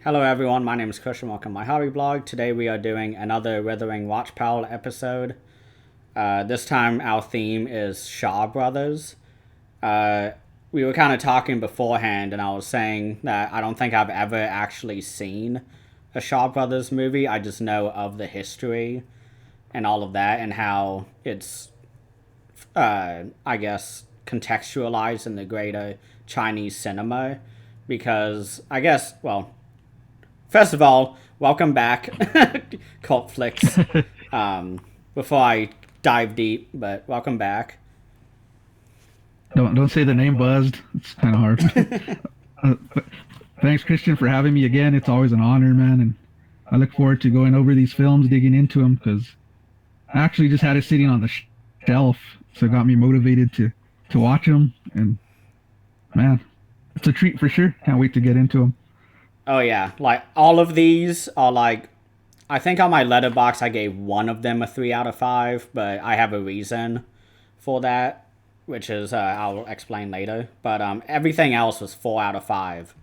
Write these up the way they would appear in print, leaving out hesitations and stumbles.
Hello everyone, my name is Chris and welcome to my hobby blog. Today we are doing another Withering Watchpile episode. This time our theme is Shaw Brothers. We were kind of talking beforehand and I was saying that I don't think I've ever actually seen a Shaw Brothers movie. I just know of the history and all of that and how it's, I guess, contextualized in the greater Chinese cinema. Because I guess, well, first of all, welcome back, Cult Flicks. Before I dive deep, but welcome back. Don't say the name buzzed. It's kind of hard. Thanks, Christian, for having me again. It's always an honor, man, and I look forward to going over these films, digging into them, because I actually just had it sitting on the shelf, so it got me motivated to watch them. And man, it's a treat for sure. Can't wait to get into them. Oh yeah, like all of these are like, I think on my letterbox I gave one of them a 3 out of 5, but I have a reason for that, which is I'll explain later. But everything else was 4 out of 5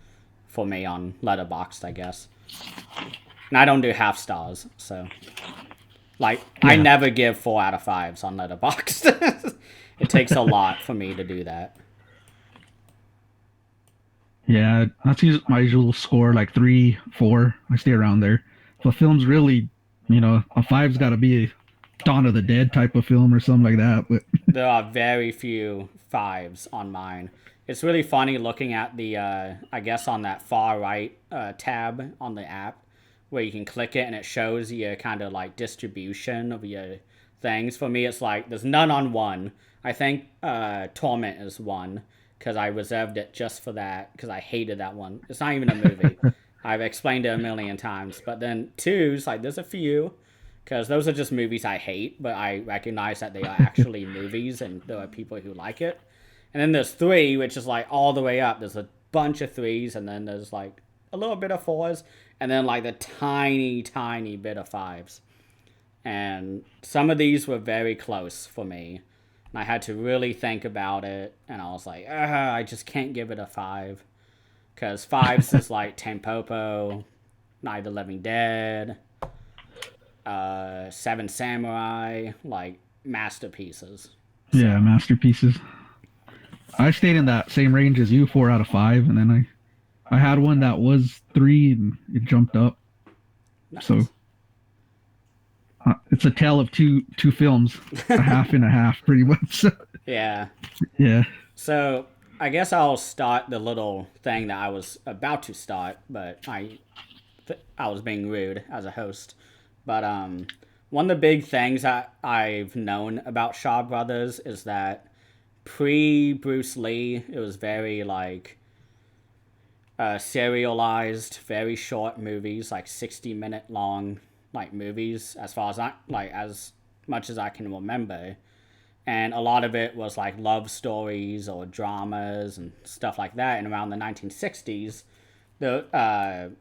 for me on letterboxd, I guess. And I don't do half stars, so like I Yeah, never give 4 out of 5s on letterboxd. It takes a lot for me to do that. yeah. That's my usual score, like 3, 4. I stay around there. If a film's really, a five's got to be a Dawn of the Dead type of film or something like that. But There are very few 5s on mine. It's really funny looking at the, I guess, on that far right tab on the app where you can click it and it shows your kind of like distribution of your things. For me, it's like there's none on one. I think Torment is one because I reserved it just for that because I hated that one. It's not even a movie. I've explained it a million times. But then two's like there's a few because those are just movies I hate, but I recognize that they are actually movies and there are people who like it. And then there's three, which is like all the way up. There's a bunch of threes, and then there's like a little bit of fours, and then like the tiny, tiny bit of fives. And some of these were very close for me. And I had to really think about it, and I was like, I just can't give it a 5. Because fives is like Tampopo, Night of the Living Dead, Seven Samurai, like masterpieces. yeah, So, masterpieces. I stayed in that same range as you, 4 out of 5, and then I had one that was 3, and it jumped up. So nice. it's a tale of two films, a half and a half, pretty much. Yeah. Yeah, So I guess I'll start the little thing that I was about to start, but I was being rude as a host. But one of the big things that I've known about Shaw Brothers is that pre Bruce Lee, it was very like serialized, very short movies, like 60-minute long like movies, as far as I like as much as I can remember. And a lot of it was like love stories or dramas and stuff like that. And around the 1960s, the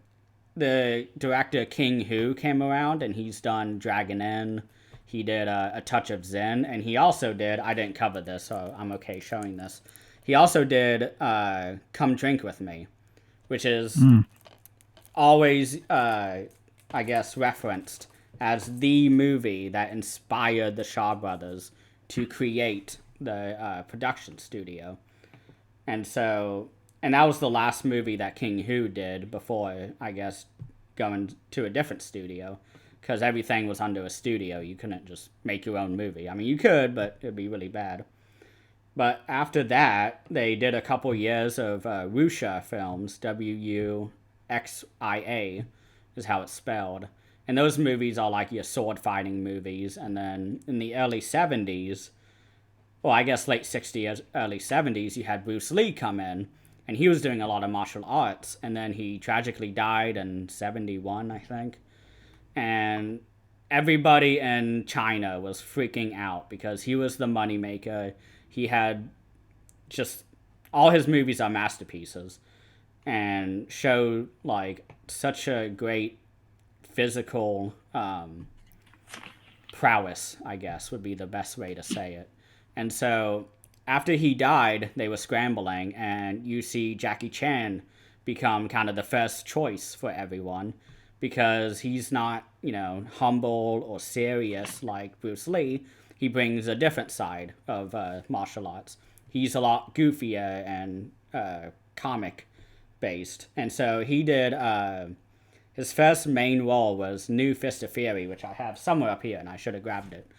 director King Hu came around, and he's done Dragon Inn. He did a Touch of Zen, and he also did. I didn't cover this, so I'm okay showing this. He also did Come Drink with Me, which is mm, always, I guess, referenced as the movie that inspired the Shaw Brothers to create the production studio. And so, and that was the last movie that King Hu did before, I guess, going to a different studio. Because everything was under a studio. You couldn't just make your own movie. I mean, you could, but it'd be really bad. But after that, they did a couple years of Wuxia films. Wuxia is how it's spelled. And those movies are like your sword fighting movies. And then in the early 70s, well, I guess late 60s, early 70s, you had Bruce Lee come in. And he was doing a lot of martial arts. And then he tragically died in 71, I think. And everybody in China was freaking out because he was the moneymaker. He had just all his movies are masterpieces and show like such a great physical prowess, I guess would be the best way to say it. And so after he died, they were scrambling, and you see Jackie Chan become kind of the first choice for everyone because he's not, humble or serious like Bruce Lee. He brings a different side of martial arts. He's a lot goofier and comic based. And so he did, his first main role was New Fist of Fury, which I have somewhere up here and I should have grabbed it.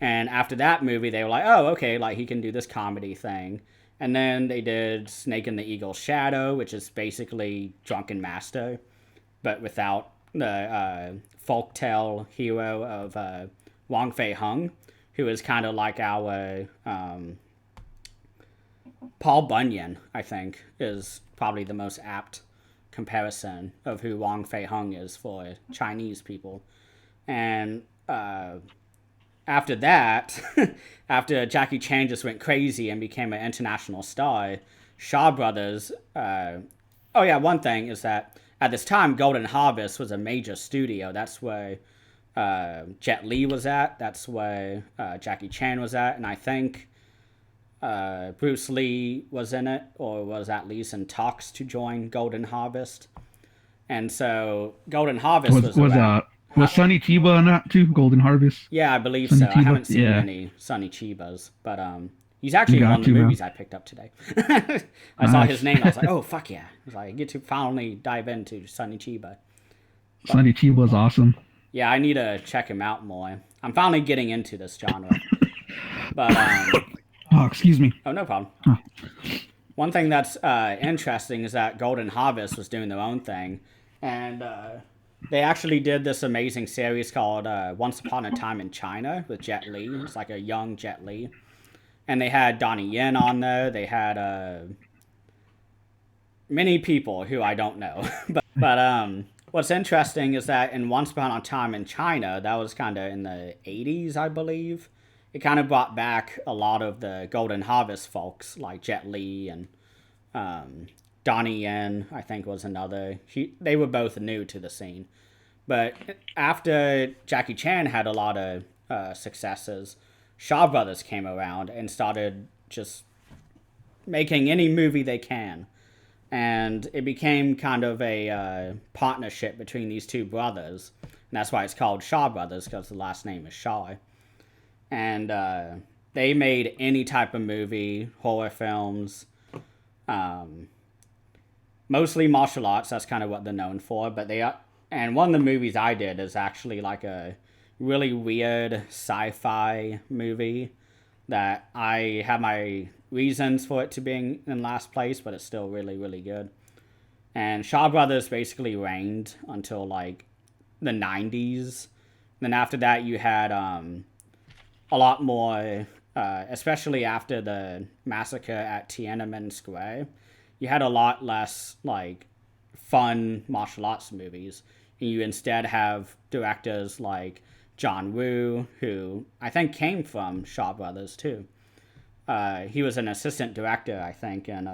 And after that movie, they were like, oh, okay, like he can do this comedy thing. And then they did Snake and the Eagle's Shadow, which is basically Drunken Master, but without the folktale hero of Wong Fei Hung, who is kind of like our Paul Bunyan, I think, is probably the most apt comparison of who Wong Fei Hung is for Chinese people. And after that, after Jackie Chan just went crazy and became an international star, Shaw Brothers. One thing is that at this time, Golden Harvest was a major studio. That's where Jet Li was at. That's where Jackie Chan was at. And I think Bruce Lee was in it, or was at least in talks to join Golden Harvest. And so Golden Harvest was Sonny Chiba in that too? Golden Harvest? Yeah, I believe Sonny so. Chiba? I haven't seen any Sonny Chibas, but he's actually in one of the movies I picked up today. I saw his name. I was like, oh, fuck yeah. I was like, I get to finally dive into Sonny Chiba. Sonny Chiba is awesome. Yeah, I need to check him out more. I'm finally getting into this genre. But, oh, excuse me. Oh, no problem. Oh. One thing that's interesting is that Golden Harvest was doing their own thing. And they actually did this amazing series called Once Upon a Time in China with Jet Li. It's like a young Jet Li. And they had Donnie Yen on there. They had many people who I don't know. but what's interesting is that in Once Upon a Time in China, that was kind of in the 80s, I believe. It kind of brought back a lot of the Golden Harvest folks like Jet Li and Donnie Yen, I think, was another. They were both new to the scene. But after Jackie Chan had a lot of successes, Shaw Brothers came around and started just making any movie they can. And it became kind of a partnership between these two brothers. And that's why it's called Shaw Brothers, because the last name is Shaw. And they made any type of movie, horror films, mostly martial arts. That's kind of what they're known for. But and one of the movies I did is actually like a really weird sci-fi movie that I have my reasons for it to being in last place, but it's still really, really good. And Shaw Brothers basically reigned until like the 90s. Then after that, you had a lot more, especially after the massacre at Tiananmen Square, you had a lot less like fun martial arts movies. And you instead have directors like John Woo, who I think came from Shaw Brothers too. He was an assistant director, I think, in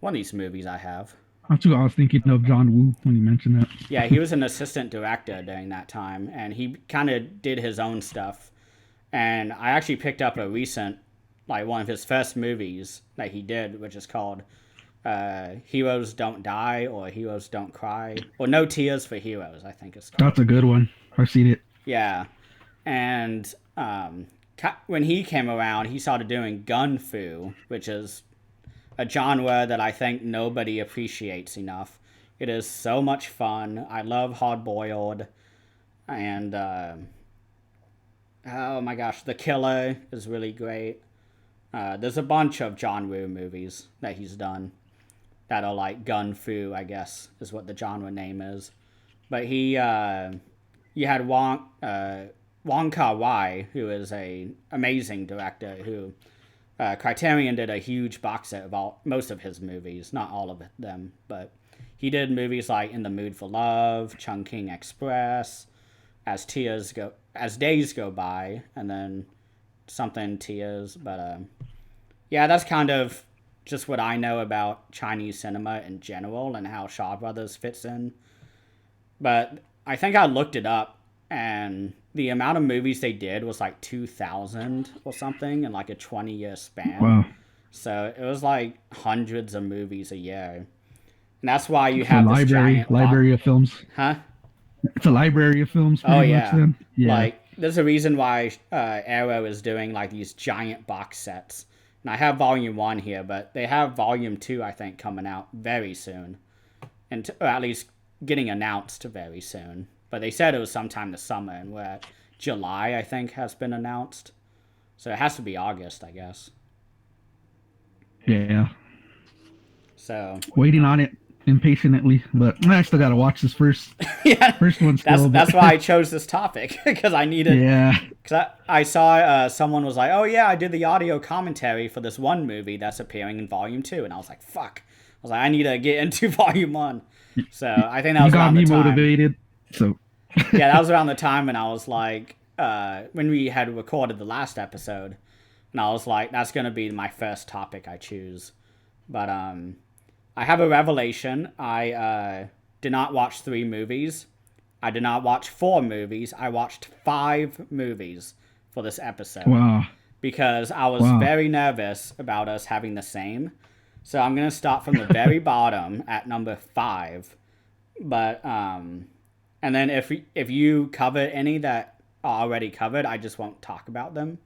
one of these movies I have. I was thinking of John Woo when you mentioned that. Yeah, he was an assistant director during that time, and he kind of did his own stuff. And I actually picked up a recent, like one of his first movies that he did, which is called Heroes Don't Die or Heroes Don't Cry, or No Tears for Heroes, I think it's called. That's a good one. I've seen it. Yeah, and when he came around, he started doing gun fu, which is a genre that I think nobody appreciates enough. It is so much fun. I love Hard Boiled, and oh my gosh, The Killer is really great. There's a bunch of John Woo movies that he's done that are like gun fu, I guess, is what the genre name is. But you had Wong Kar-wai, who is a amazing director, who Criterion did a huge box set of most of his movies, not all of them, but he did movies like In the Mood for Love, Chungking Express, As Days Go By, and then something Tears. But yeah, that's kind of just what I know about Chinese cinema in general and how Shaw Brothers fits in. But I think I looked it up, and the amount of movies they did was like 2,000 or something in like a 20-year span. Wow. So it was like hundreds of movies a year. And that's why you It's a have this giant library of films. huh? It's a library of films, Oh pretty much. yeah, Then, yeah. like there's a reason why Arrow is doing like these giant box sets. And I have Volume 1 here, but they have Volume 2, I think, coming out very soon, or at least getting announced very soon. But they said it was sometime this summer, and we're at July, I think, has been announced. So it has to be August, I guess. Yeah. So Waiting on it impatiently, but I still gotta watch this first one still. that's why I chose this topic, because I needed. Yeah. Because I saw someone was like, "Oh yeah, I did the audio commentary for this one movie that's appearing in Volume 2," and I was like, "Fuck!" I was like, "I need to get into Volume 1." So I think that was around the time. You got me motivated. So yeah, that was around the time when I was like, when we had recorded the last episode, and I was like, "That's gonna be my first topic I choose." But I have a revelation. I did not watch 3 movies. I did not watch 4 movies. I watched 5 movies for this episode. Wow. Because I was very nervous about us having the same. So I'm gonna start from the very bottom at number 5. But and then if you cover any that are already covered, I just won't talk about them.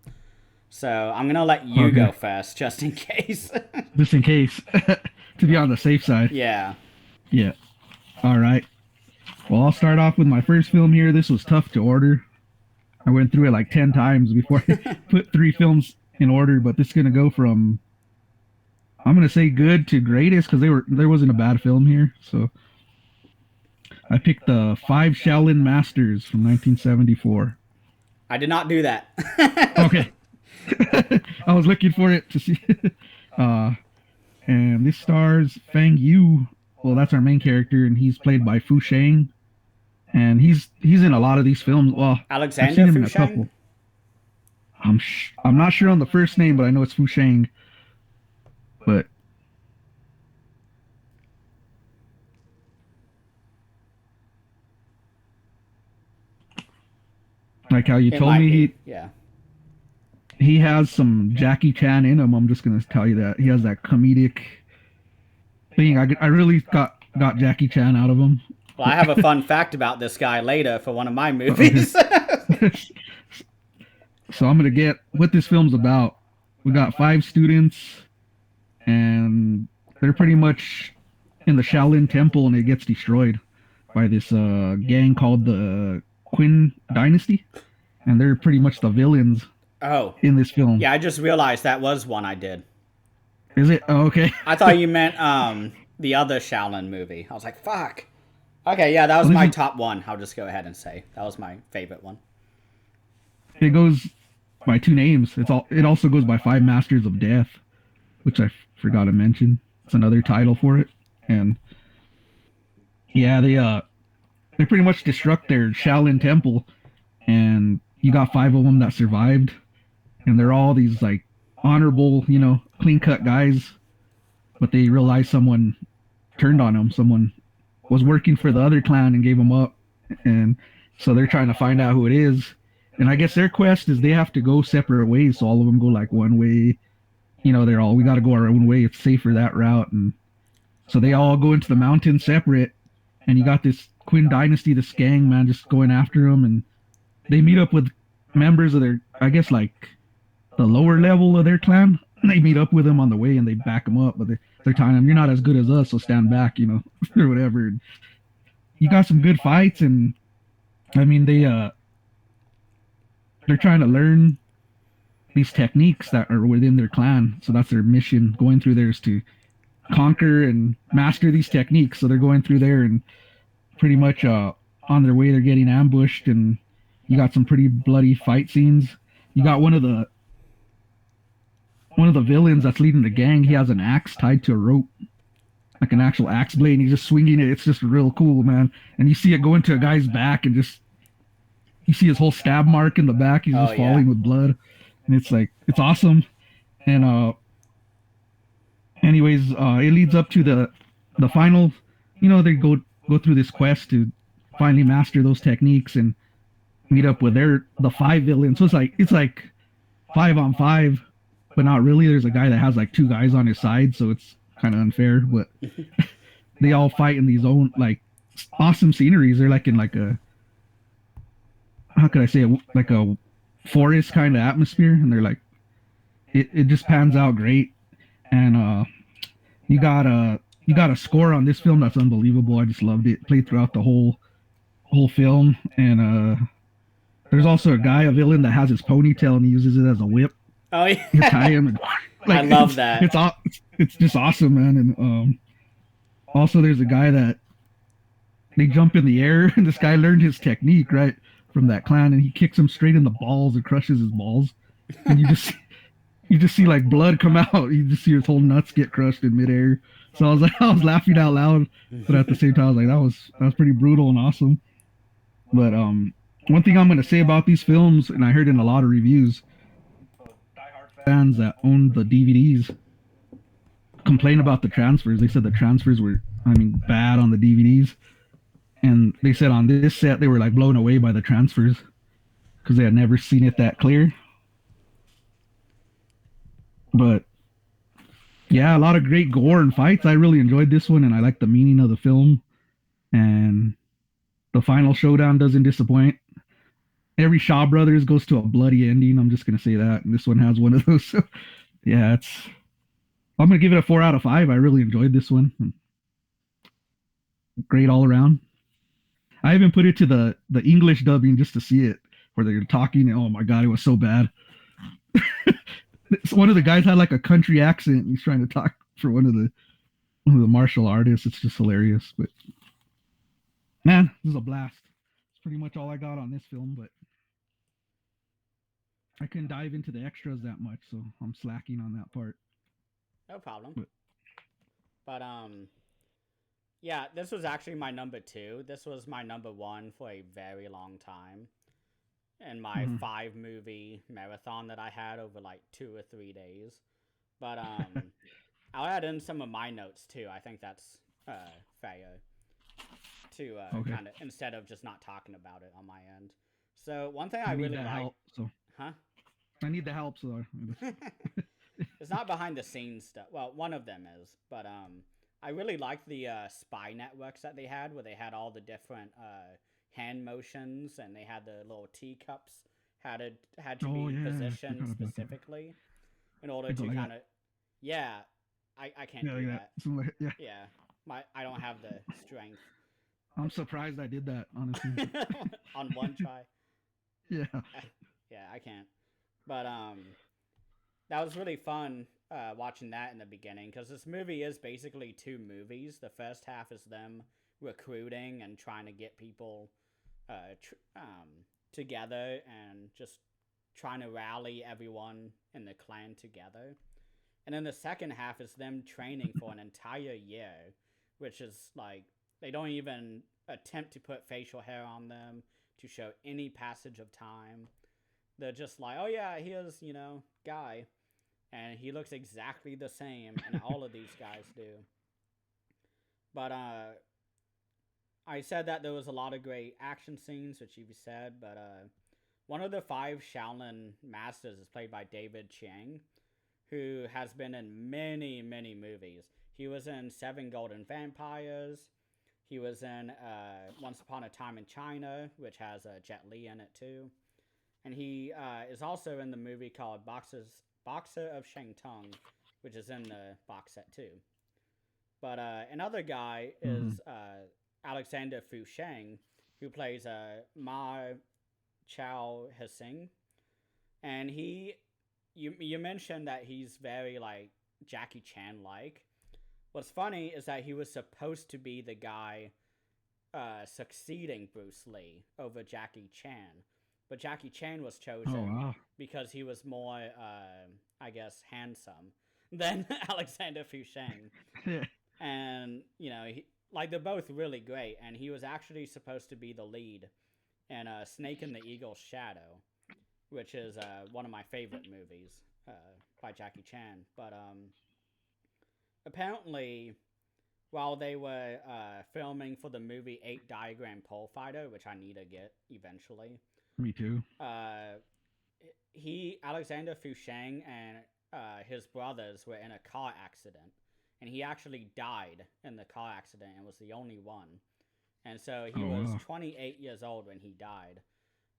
So I'm gonna let you go first, just in case. Just in case, to be on the safe side. Yeah. Yeah. All right. Well, I'll start off with my first film here. This was tough to order. I went through it like 10 times before I put 3 films in order, but this is gonna go from, I'm gonna say good to greatest, because there wasn't a bad film here. So I picked the 5 Shaolin Masters from 1974. I did not do that. Okay. I was looking for it to see. And this stars Fang Yu. Well, that's our main character, and he's played by Fushang. And he's in a lot of these films. Well, Alexander I've seen him in a Fushang? couple. I'm not sure on the first name, but I know it's Fushang. But like how you It told might me, be. Yeah. he has some Jackie Chan in him. I'm just gonna tell you that he has that comedic thing. I really got Jackie Chan out of him. Well, I have a fun fact about this guy later for one of my movies. So I'm gonna get what this film's about. We got 5 students, and they're pretty much in the Shaolin Temple, and it gets destroyed by this gang called the Qin Dynasty, and they're pretty much the villains. Oh. In this film. Yeah, I just realized that was one I did. Is it? Oh, okay. I thought you meant the other Shaolin movie. I was like, fuck. Okay, yeah, that was my top one. I'll just go ahead and say that was my favorite one. It goes by 2 names. It also goes by 5 Masters of Death, which I forgot to mention. It's another title for it. And yeah, they pretty much destruct their Shaolin Temple, and you got 5 of them that survived, and they're all these like honorable, clean-cut guys, but they realized someone turned on them. Someone was working for the other clan and gave them up, and so they're trying to find out who it is. And I guess their quest is they have to go separate ways, so all of them go like one way. They're all, we got to go our own way. It's safer that route, and so they all go into the mountains separate. And you got this Qin Dynasty, this gang, man, just going after them, and they meet up with members of their, I guess, like the lower level of their clan. They meet up with them on the way, and they back them up, but they're telling them, "You're not as good as us, so stand back," or whatever. And you got some good fights, and I mean, they're trying to learn these techniques that are within their clan. So that's their mission. Going through there is to conquer and master these techniques. So they're going through there, and pretty much on their way, they're getting ambushed, and you got some pretty bloody fight scenes. You got one of the villains that's leading the gang. He has an axe tied to a rope, like an actual axe blade, and he's just swinging it. It's just real cool, man. And you see it go into a guy's back, and just you see his whole stab mark in the back. He's just falling with blood, and it's awesome. And anyways, it leads up to the final. They go through this quest to finally master those techniques and meet up with the 5 villains. So it's like 5 on 5, but not really. There's a guy that has like 2 guys on his side, so it's kind of unfair. But they all fight in these own like awesome sceneries. They're like in like a, how could I say it, like a forest kind of atmosphere, and they're like it just pans out great. And you got a you got a score on this film that's unbelievable. I just loved it. Played throughout the whole film, and there's also a guy, a villain, that has his ponytail and he uses it as a whip. Oh You tie yeah, him, and, I like love that. it's just awesome, man. And also there's a guy that they jump in the air, and this guy learned his technique right from that clown, and he kicks him straight in the balls and crushes his balls, and you just see like blood come out. You just see his whole nuts get crushed in midair. So I was like, I was laughing out loud, but at the same time, I was like, that was pretty brutal and awesome. But one thing I'm gonna say about these films, and I heard in a lot of reviews, fans that own the DVDs complain about the transfers. They said the transfers were, I mean, bad on the DVDs, and they said on this set they were like blown away by the transfers because they had never seen it that clear. But yeah, a lot of great gore and fights. I really enjoyed this one, and I like the meaning of the film. And the final showdown doesn't disappoint. Every Shaw Brothers goes to a bloody ending. I'm just gonna say that, and this one has one of those. So, yeah, it's. I'm gonna give it a 4 out of 5. I really enjoyed this one. Great all around. I even put it to the English dubbing just to see it, where they're talking. And, oh my god, it was so bad. One of the guys had like a country accent. He's trying to talk for one of the martial artists. It's just hilarious. But man, this is a blast. It's pretty much all I got on this film, but I couldn't dive into the extras that much, so I'm slacking on that part. No problem. But But yeah, this was actually my number 2. This was my number 1 for a very long time. In my 5-movie marathon that I had over like 2 or 3 days. But I'll add in some of my notes too. I think that's fair to okay, kind of, instead of just not talking about it on my end. So one thing I I need really that like, help. So huh? I need the help. So It's not behind the scenes stuff. Well, one of them is, but I really liked the spy networks that they had, where they had all the different hand motions, and they had the little teacups had to oh be yeah, I positioned forgot about that. specifically in order I go to like kind that. of, yeah, I can't Yeah, do like that. that. So like, yeah, Yeah, I don't have the strength I'm surprised I did that. Honestly. on one try. Yeah. Yeah, I can't. But that was really fun watching that in the beginning, because this movie is basically 2 movies. The first half is them recruiting and trying to get people together and just trying to rally everyone in the clan together. And then the second half is them training for an entire year, which is like, they don't even attempt to put facial hair on them to show any passage of time. They're just like, oh yeah, here's, Guy. And he looks exactly the same, and all of these guys do. But I said that there was a lot of great action scenes, which you've said, but one of the 5 Shaolin masters is played by David Chang, who has been in many, many movies. He was in 7 Golden Vampires. He was in Once Upon a Time in China, which has Jet Li in it too. And he is also in the movie called Boxer of Shangtung, which is in the box set too. But another guy is Alexander Fushang, who plays Ma Chao Hsing. And you mentioned that he's very like Jackie Chan like. What's funny is that he was supposed to be the guy succeeding Bruce Lee over Jackie Chan. But Jackie Chan was chosen because he was more, I guess, handsome than Alexander Fushang. Yeah. And, they're both really great. And he was actually supposed to be the lead in Snake and the Eagle's Shadow, which is one of my favorite movies by Jackie Chan. But apparently, while they were filming for the movie 8 Diagram Pole Fighter, which I need to get eventually, Me too. Alexander Fushang and his brothers were in a car accident, and he actually died in the car accident and was the only one. And so he Oh, was wow. 28 years old when he died.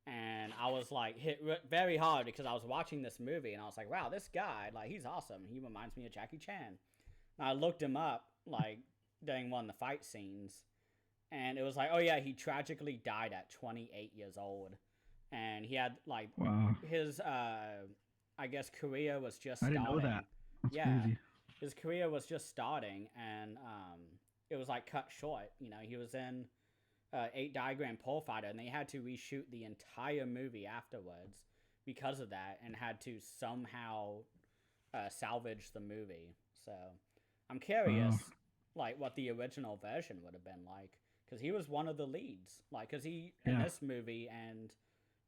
And I was like hit very hard because I was watching this movie and I was like, wow, this guy, like, he's awesome. He reminds me of Jackie Chan. And I looked him up, like, during one of the fight scenes, and it was like, oh yeah, he tragically died at 28 years old, and he had like Wow. his I guess career was just I didn't know that. starting. That's Yeah, crazy. his career was just starting, and it was like cut short. You know, he was in 8 Diagram Pole Fighter, and they had to reshoot the entire movie afterwards because of that, and had to somehow salvage the movie. So I'm Wow. curious, like, what the original version would have been like, because he was one of the leads. Like, because he in Yeah. this movie and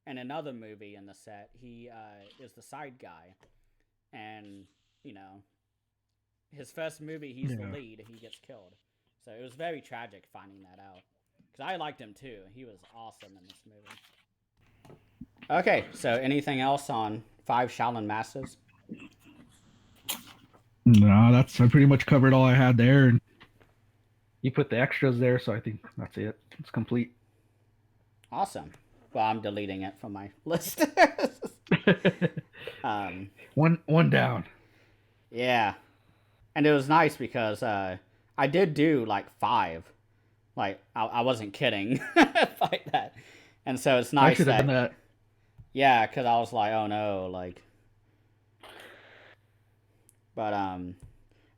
another movie in the set, he is the side guy, and you know, his first movie, he's the Yeah. lead. He gets killed, so it was very tragic finding that out. Because I liked him too. He was awesome in this movie. Okay, so anything else on Five Shaolin Masters? No, I pretty much covered all I had there, and you put the extras there, so I think that's it. It's complete. Awesome. Well, I'm deleting it from my list. um, one down. yeah, and it was nice because I did do like five. Like I wasn't kidding, like that. And so it's I nice should have done that, that. yeah, because I was like, oh no, like, but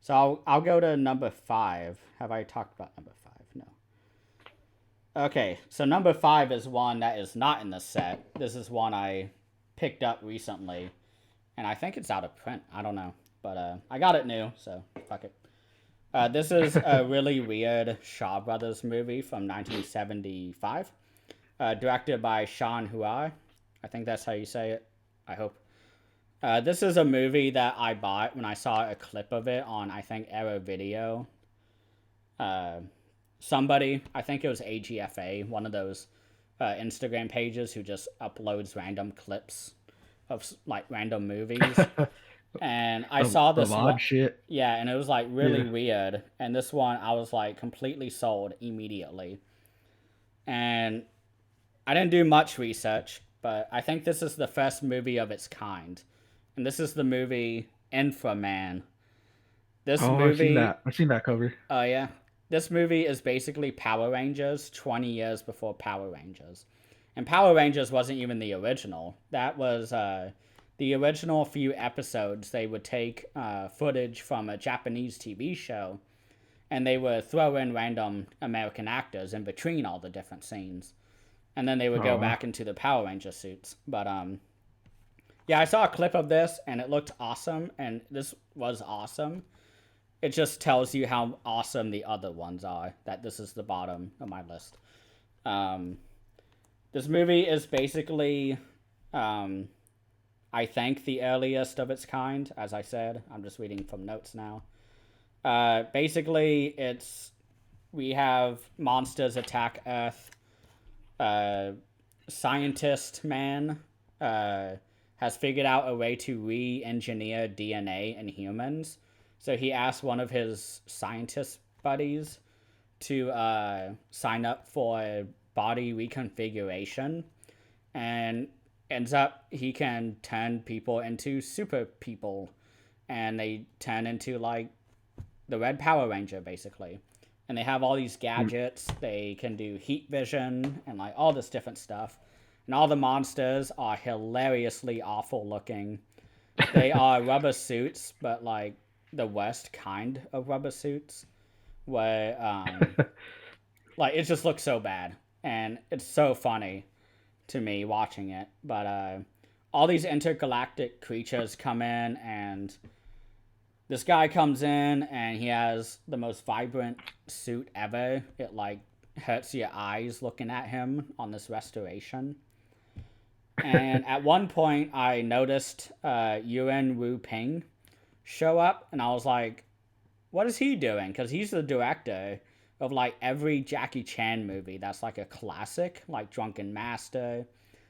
so I'll go to number five. Have I talked about number five? No. Okay, so number five is one that is not in the set. This is one I picked up recently, and I think it's out of print. I don't know, but I got it new, so fuck it. This is a really weird Shaw Brothers movie from 1975, directed by Sean Hua. I think that's how you say it. I hope. This is a movie that I bought when I saw a clip of it on, I think, Arrow Video. Uh, Somebody, I think it was AGFA, one of those Instagram pages who just uploads random clips of like random movies. And I saw Of this one, odd shit. yeah, and it was like really Yeah. weird. And this one, I was like completely sold immediately. And I didn't do much research, but I think this is the first movie of its kind. And this is the movie Inframan. This Oh, I've seen movie, that. I've seen that cover. oh yeah, this movie is basically Power Rangers 20 years before Power Rangers. And Power Rangers wasn't even the original. That was the original few episodes. They would take footage from a Japanese TV show and they would throw in random American actors in between all the different scenes. And then they would go Oh, back into the Power Ranger suits. But yeah, I saw a clip of this and it looked awesome. And this was awesome. It just tells you how awesome the other ones are. That this is the bottom of my list. Um, this movie is basically, um, I think, the earliest of its kind. As I said, I'm just reading from notes now. Basically, it's we have monsters attack Earth. Uh, Scientist man has figured out a way to re-engineer DNA in humans. So he asked one of his scientist buddies to sign up for body reconfiguration, and ends up he can turn people into super people, and they turn into like the Red Power Ranger basically. And they have all these gadgets. They can do heat vision and like all this different stuff. And all the monsters are hilariously awful looking. They are rubber suits, but like the worst kind of rubber suits, where like it just looks so bad, and it's so funny to me watching it. But all these intergalactic creatures come in, and this guy comes in, and he has the most vibrant suit ever. It like hurts your eyes looking at him on this restoration. And at one point, I noticed Yuan Wu Ping show up, and I was like, what is he doing? Because he's the director of like every Jackie Chan movie that's like a classic, like Drunken Master,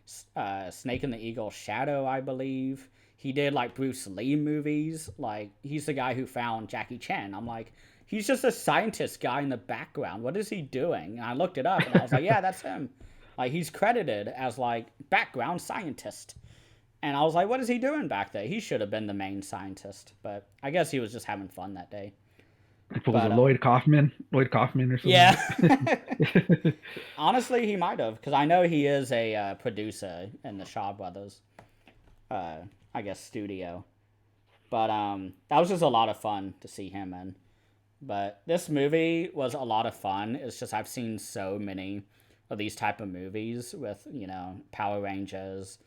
Snake and the Eagle Shadow, I believe. he did like Bruce Lee movies. Like he's the guy who found Jackie Chan. I'm like, he's just a scientist guy in the background. What is he doing? And I looked it up and I was like, yeah, that's him. Like he's credited as like background scientist. And I was like, what is he doing back there? He should have been the main scientist, but I guess he was just having fun that day. If it was Lloyd Kaufman or something. Yeah. Honestly, he might have, because I know he is a producer in the Shaw Brothers, I guess, studio. But that was just a lot of fun to see him in. But this movie was a lot of fun. It's just I've seen so many of these type of movies with, Power Rangers.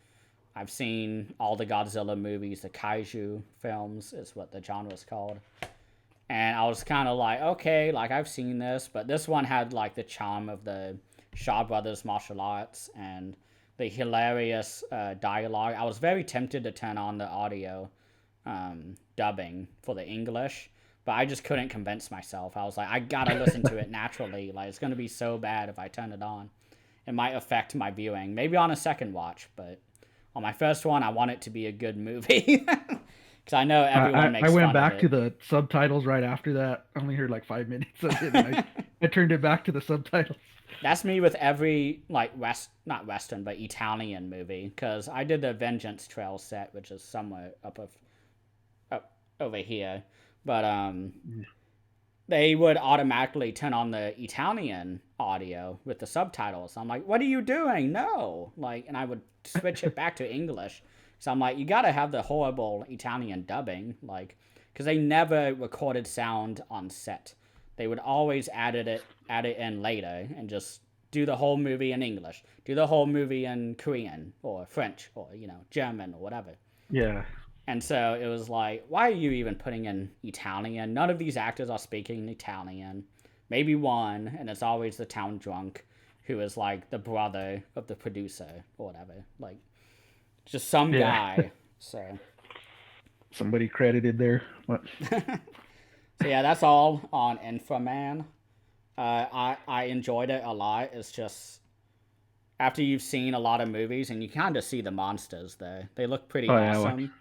I've seen all the Godzilla movies, the kaiju films is what the genre is called. And I was kind of like, okay, like I've seen this, but this one had like the charm of the Shaw Brothers martial arts and the hilarious dialogue. I was very tempted to turn on the audio dubbing for the English, but I just couldn't convince myself. I was like, I gotta listen to it naturally. Like it's gonna be so bad if I turn it on. It might affect my viewing. Maybe on a second watch, but on my first one, I want it to be a good movie. Because I know everyone makes fun of it. I went back to the subtitles right after that. I only heard like 5 minutes of it. And I turned it back to the subtitles. That's me with every, like, not Western, but Italian movie. Because I did the Vengeance Trail set, which is somewhere up over here. But they would automatically turn on the Italian audio with the subtitles. I'm like, what are you doing? No. Like, and I would switch it back to English. So I'm like, you gotta have the horrible Italian dubbing, like, because they never recorded sound on set. They would always add it in later and just do the whole movie in English, do the whole movie in Korean or French or German or whatever. Yeah. And so it was like, why are you even putting in Italian? None of these actors are speaking Italian. Maybe one, and it's always the town drunk who is like the brother of the producer or whatever, like. Just some guy. So somebody credited there. What? So yeah, that's all on Inframan. I enjoyed it a lot. It's just after you've seen a lot of movies and you kind of see the monsters there. They look pretty awesome.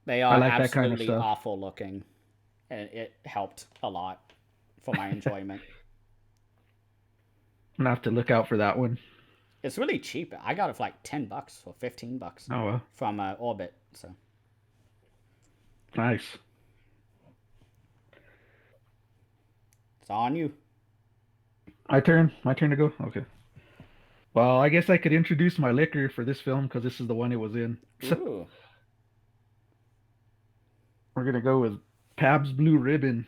They are like absolutely kind of awful looking, and it helped a lot for my enjoyment. I'm gonna have to look out for that one. It's really cheap. I got it for like $10 or $15. Oh, well. From Orbit. So nice. It's on you. My turn to go. Okay. Well, I guess I could introduce my liquor for this film because this is the one it was in. Ooh. We're gonna go with Pabst Blue Ribbon.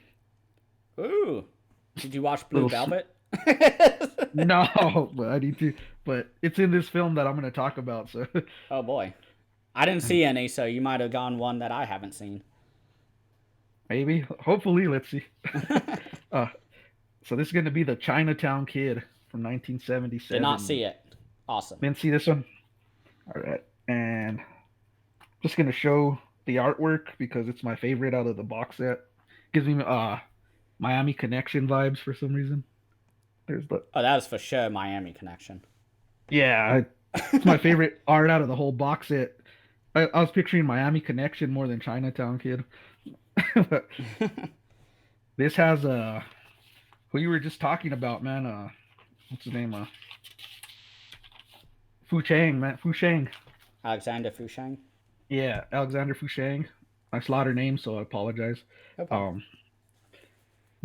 Ooh. Did you watch Blue Velvet? No, but I need to. But it's in this film that I'm going to talk about. So. Oh boy, I didn't see any, so you might have gone one that I haven't seen. Maybe, hopefully, let's see. So this is going to be the Chinatown Kid from 1977. Did not see it. Awesome. Didn't see this one. All right, and just going to show the artwork because it's my favorite out of the box set. Gives me Miami Connection vibes for some reason. There's the. Oh, that was for sure Miami Connection. Yeah, it's my favorite art out of the whole box set. I was picturing Miami Connection more than Chinatown Kid. This has who you were just talking about, man. What's his name? Fushang, man. Fushang. Alexander Fushang. Yeah, Alexander Fushang. I slaughtered name, so I apologize. Okay.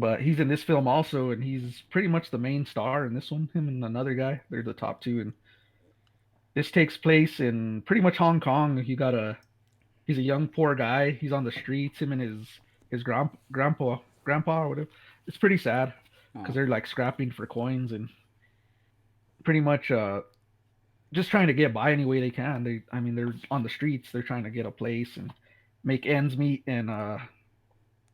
But he's in this film also, and he's pretty much the main star in this one. Him and another guy, they're the top two. And this takes place in pretty much Hong Kong. He's a young poor guy. He's on the streets. Him and his grandpa or whatever. It's pretty sad because they're like scrapping for coins and pretty much just trying to get by any way they can. They're on the streets. They're trying to get a place and make ends meet. And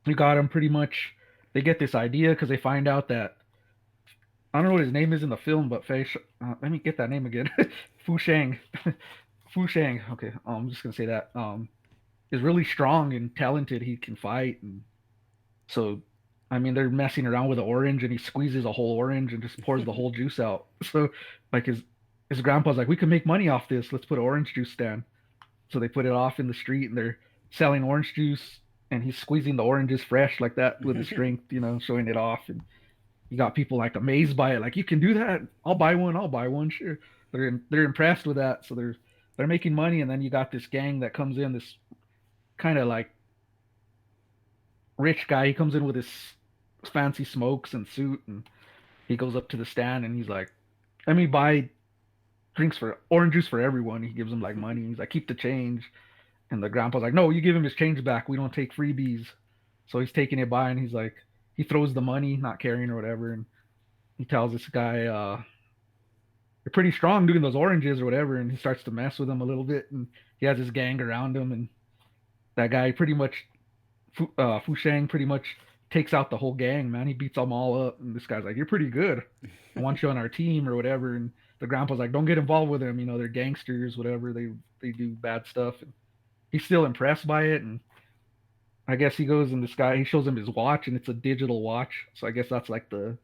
we got him pretty much. They get this idea because they find out that I don't know what his name is in the film, but let me get that name again. Fushang. Okay, I'm just gonna say that. Is really strong and talented. He can fight, and so they're messing around with an orange, and he squeezes a whole orange and just pours the whole juice out. So like his grandpa's like, we can make money off this. Let's put an orange juice stand. So they put it off in the street and they're selling orange juice, and he's squeezing the oranges fresh like that with his strength, showing it off. And you got people like amazed by it, like, you can do that? I'll buy one. I'll buy one. Sure. They're impressed with that. So they're making money. And then you got this gang that comes in, this kind of like rich guy. He comes in with his fancy smokes and suit, and he goes up to the stand and he's like, let me buy drinks for orange juice for everyone. He gives them like money. He's like, keep the change. And the grandpa's like, no, you give him his change back. We don't take freebies. So he's taking it by, and he's like, he throws the money, not carrying or whatever. And he tells this guy, you're pretty strong doing those oranges or whatever. And he starts to mess with him a little bit. And he has his gang around him. And that guy pretty much, Fushang pretty much takes out the whole gang, man. He beats them all up. And this guy's like, you're pretty good. I want you on our team or whatever. And the grandpa's like, don't get involved with them. They're gangsters, whatever. They do bad stuff. And he's still impressed by it. And I guess he goes, and this guy, he shows him his watch, and it's a digital watch. So I guess that's like the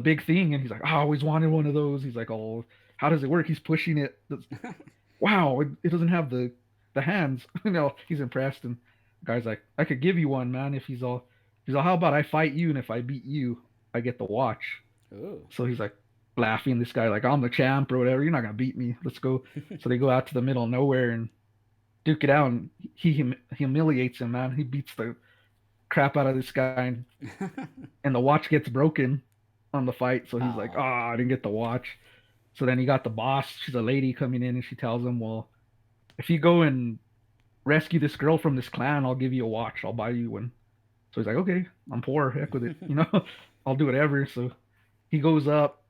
big thing. And he's like, oh, I always wanted one of those. He's like, oh, how does it work? He's pushing it. Wow, it doesn't have the hands. He's impressed. And the guy's like, I could give you one, man. He's all, how about I fight you, and if I beat you, I get the watch. Ooh. So he's like laughing. This guy like, I'm the champ or whatever. You're not gonna beat me. Let's go. So they go out to the middle of nowhere and duke it out. And he humiliates him, man. He beats the crap out of this guy, and the watch gets broken on the fight. So he's like, I didn't get the watch. So then he got the boss. She's a lady coming in, and she tells him, well, if you go and rescue this girl from this clan, I'll give you a watch. I'll buy you one. So he's like, okay, I'm poor. Heck with it. I'll do whatever. So he goes up,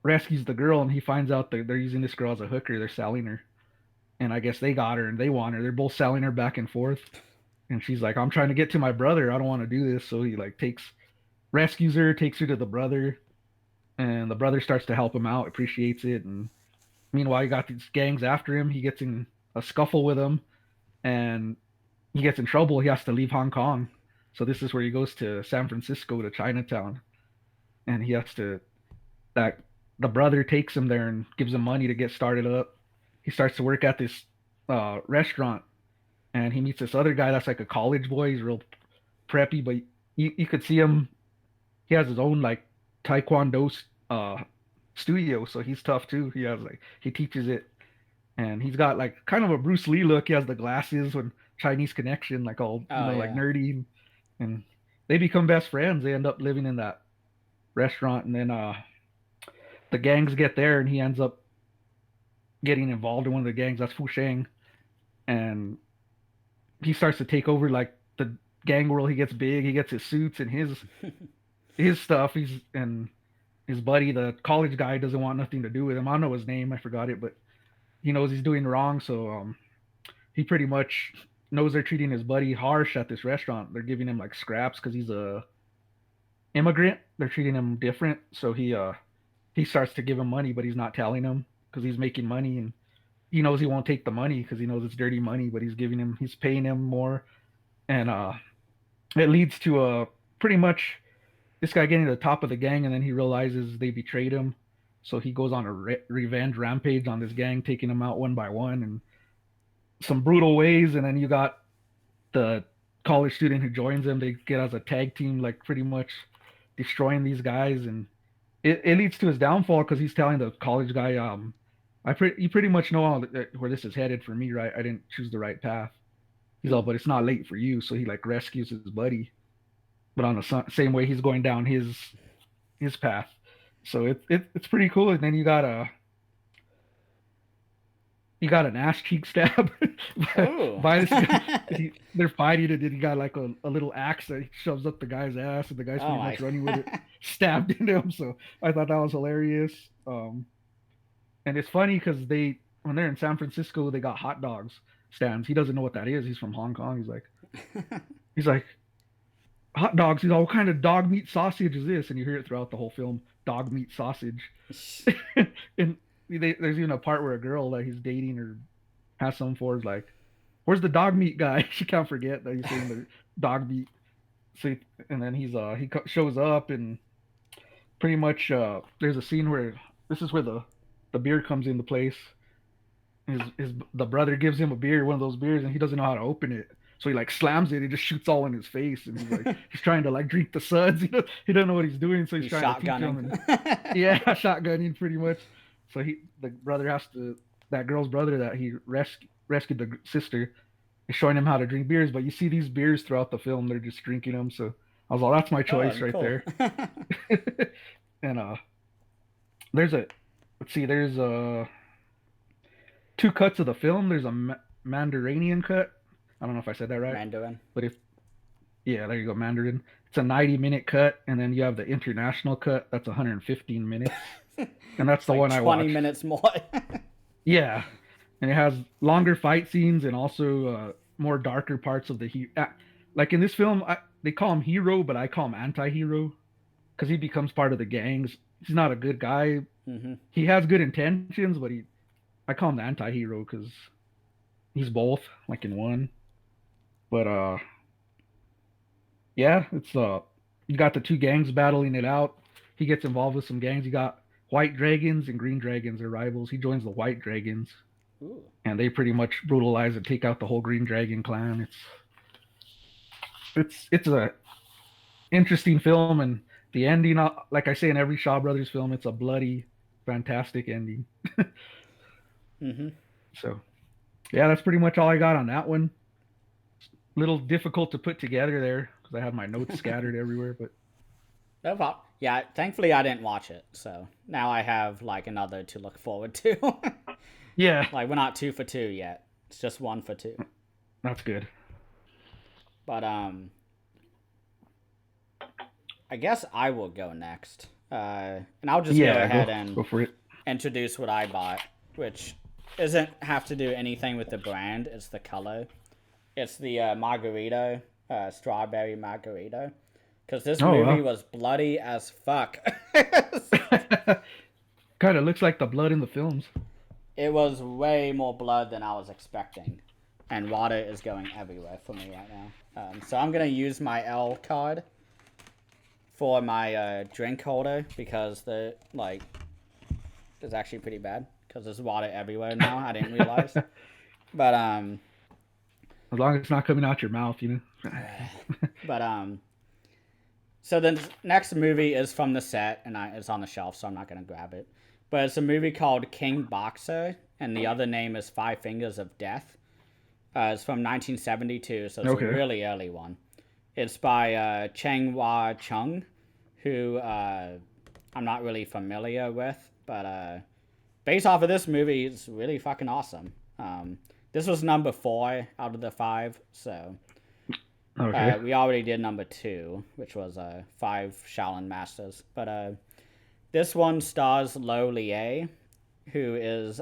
rescues the girl, and he finds out that they're using this girl as a hooker. They're selling her. And I guess they got her and they want her. They're both selling her back and forth. And she's like, I'm trying to get to my brother. I don't want to do this. So he like rescues her, takes her to the brother. And the brother starts to help him out, appreciates it. And meanwhile, you got these gangs after him. He gets in a scuffle with them, and he gets in trouble. He has to leave Hong Kong. So this is where he goes to San Francisco, to Chinatown. And he has to, the brother takes him there and gives him money to get started up. He starts to work at this restaurant, and he meets this other guy that's like a college boy. He's real preppy, but you could see him. He has his own like Taekwondo studio, so he's tough too. He teaches it, and he's got like kind of a Bruce Lee look. He has the glasses and Chinese connection, like all like nerdy, and they become best friends. They end up living in that restaurant, and then the gangs get there, and he ends up getting involved in one of the gangs. That's Fushang, and he starts to take over like the gang world. He gets big. He gets his suits and his stuff. And his buddy, the college guy, doesn't want nothing to do with him. I don't know his name. I forgot it, but he knows he's doing wrong. So he pretty much knows they're treating his buddy harsh at this restaurant. They're giving him like scraps because he's a immigrant. They're treating him different. So he starts to give him money, but he's not telling him because he's making money, and he knows he won't take the money because he knows it's dirty money, but he's paying him more. And it leads to pretty much this guy getting to the top of the gang, and then he realizes they betrayed him. So he goes on a revenge rampage on this gang, taking them out one by one and some brutal ways. And then you got the college student who joins them. They get as a tag team, like pretty much destroying these guys. And it leads to his downfall because he's telling the college guy, you pretty much know where this is headed for me, right? I didn't choose the right path. He's all, but it's not late for you. So he like rescues his buddy, but on the same way he's going down his path. So it's pretty cool. And then you got an ass cheek stab by this guy. They're fighting, and then he got like a little axe that he shoves up the guy's ass, and the guy's pretty much running with it, stabbed into him. So I thought that was hilarious. And it's funny because when they're in San Francisco, they got hot dogs stands. He doesn't know what that is. He's from Hong Kong. He's like, hot dogs. He's all, what kind of dog meat sausage is this? And you hear it throughout the whole film, dog meat sausage. And there's even a part where a girl that he's dating or has some for is like, where's the dog meat guy? She can't forget that he's saying the dog meat. So, and then he shows up, and pretty much there's a scene where this is where the beer comes into place, the brother gives him a beer, one of those beers, and he doesn't know how to open it. So he like slams it. He just shoots all in his face, and he's like he's trying to like drink the suds. He don't know what he's doing, so he's trying to teach him. And yeah, shotgunning pretty much. So the brother has to, that girl's brother that he rescued the sister, is showing him how to drink beers. But you see these beers throughout the film, they're just drinking them. So I was like, that's my choice right cool. there. And there's a there's two cuts of the film. There's a Mandarinian cut. I don't know if I said that right. Mandarin. But yeah, there you go, Mandarin. It's a 90-minute cut, and then you have the international cut. That's 115 minutes, and that's the like one I watched. 20 minutes more. Yeah, and it has longer fight scenes and also more darker parts of the like in this film, they call him hero, but I call him anti-hero because he becomes part of the gangs. He's not a good guy. Mm-hmm. He has good intentions, but I call him the anti-hero because he's both, like in one. But yeah, it's you got the two gangs battling it out. He gets involved with some gangs. You got white dragons and green dragons are rivals. He joins the white dragons. Ooh. And they pretty much brutalize and take out the whole green dragon clan. It's a interesting film, and the ending, like I say in every Shaw Brothers film, it's a bloody, fantastic ending. Mm-hmm. So, yeah, that's pretty much all I got on that one. Little difficult to put together there because I have my notes scattered everywhere, but no problem. Yeah, thankfully I didn't watch it, so now I have like another to look forward to. yeah, like we're not 2 for 2 yet. It's just 1 for 2. That's good. But I guess I will go next, and I'll just go ahead and go for it. Introduce what I bought, which doesn't have to do anything with the brand. It's the color. It's the margarita, strawberry margarita, because this movie was bloody as fuck. Kind of looks like the blood in the films. It was way more blood than I was expecting, and water is going everywhere for me right now. So I'm gonna use my L card for my drink holder because it's actually pretty bad because there's water everywhere now. I didn't realize, but as long as it's not coming out your mouth, you know. But so the next movie is from the set, and it's on the shelf, so I'm not gonna grab it. But it's a movie called King Boxer, and the other name is Five Fingers of Death. It's from 1972, so it's a really early one. It's by Chang Chung, who I'm not really familiar with, but based off of this movie, it's really fucking awesome. This was number 4 out of the 5, so we already did number 2, which was 5 Shaolin Masters. But this one stars Lo Lie, who is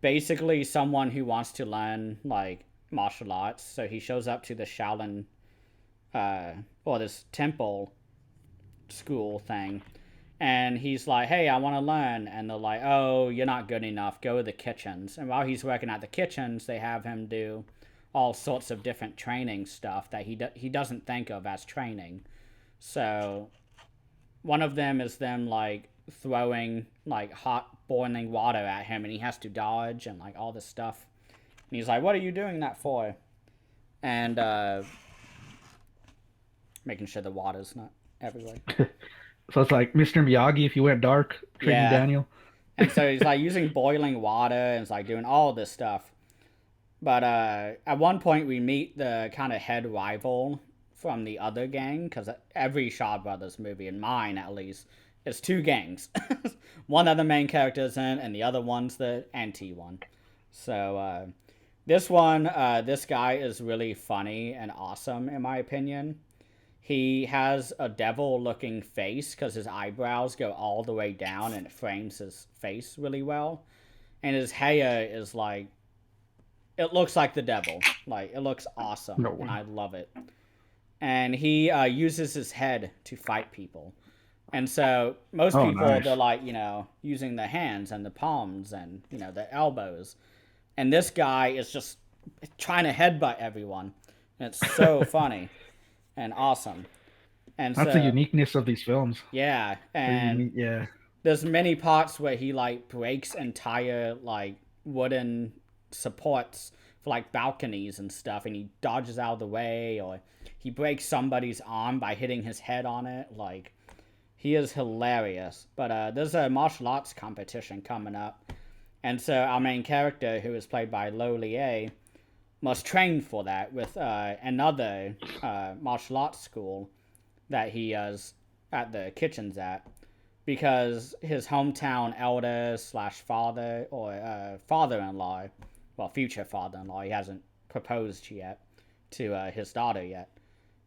basically someone who wants to learn like martial arts. So he shows up to the Shaolin, or this temple school thing, and he's like, hey, I want to learn. And they're like, oh, you're not good enough, go to the kitchens. And while he's working at the kitchens, they have him do all sorts of different training stuff that he doesn't think of as training. So one of them is them like throwing like hot boiling water at him, and he has to dodge and like all this stuff. And he's like, what are you doing that for? And making sure the water's not everywhere. So it's like Mr. Miyagi if you went dark, training Daniel. And so he's like using boiling water and it's like doing all this stuff. But at one point we meet the kind of head rival from the other gang, because every Shaw Brothers movie, in mine at least, it's 2 gangs. One of the main characters in, and the other one's the anti one. So this one, this guy is really funny and awesome in my opinion. He has a devil-looking face because his eyebrows go all the way down and it frames his face really well. And his hair is like, it looks like the devil. Like, it looks awesome, and I love it. And he uses his head to fight people. And so most people, they're like, you know, using their hands and the palms and, you know, the elbows. And this guy is just trying to headbutt everyone. And it's so funny and awesome. And that's the uniqueness of these films. Yeah. And there's many parts where he like breaks entire like wooden supports for like balconies and stuff, and he dodges out of the way, or he breaks somebody's arm by hitting his head on it. Like, he is hilarious. But there's a martial arts competition coming up, and so our main character, who is played by Lo Lie, must train for that with another martial arts school that he is at the kitchens at, because his hometown elder slash father, or father-in-law, well, future father-in-law, he hasn't proposed yet to his daughter yet,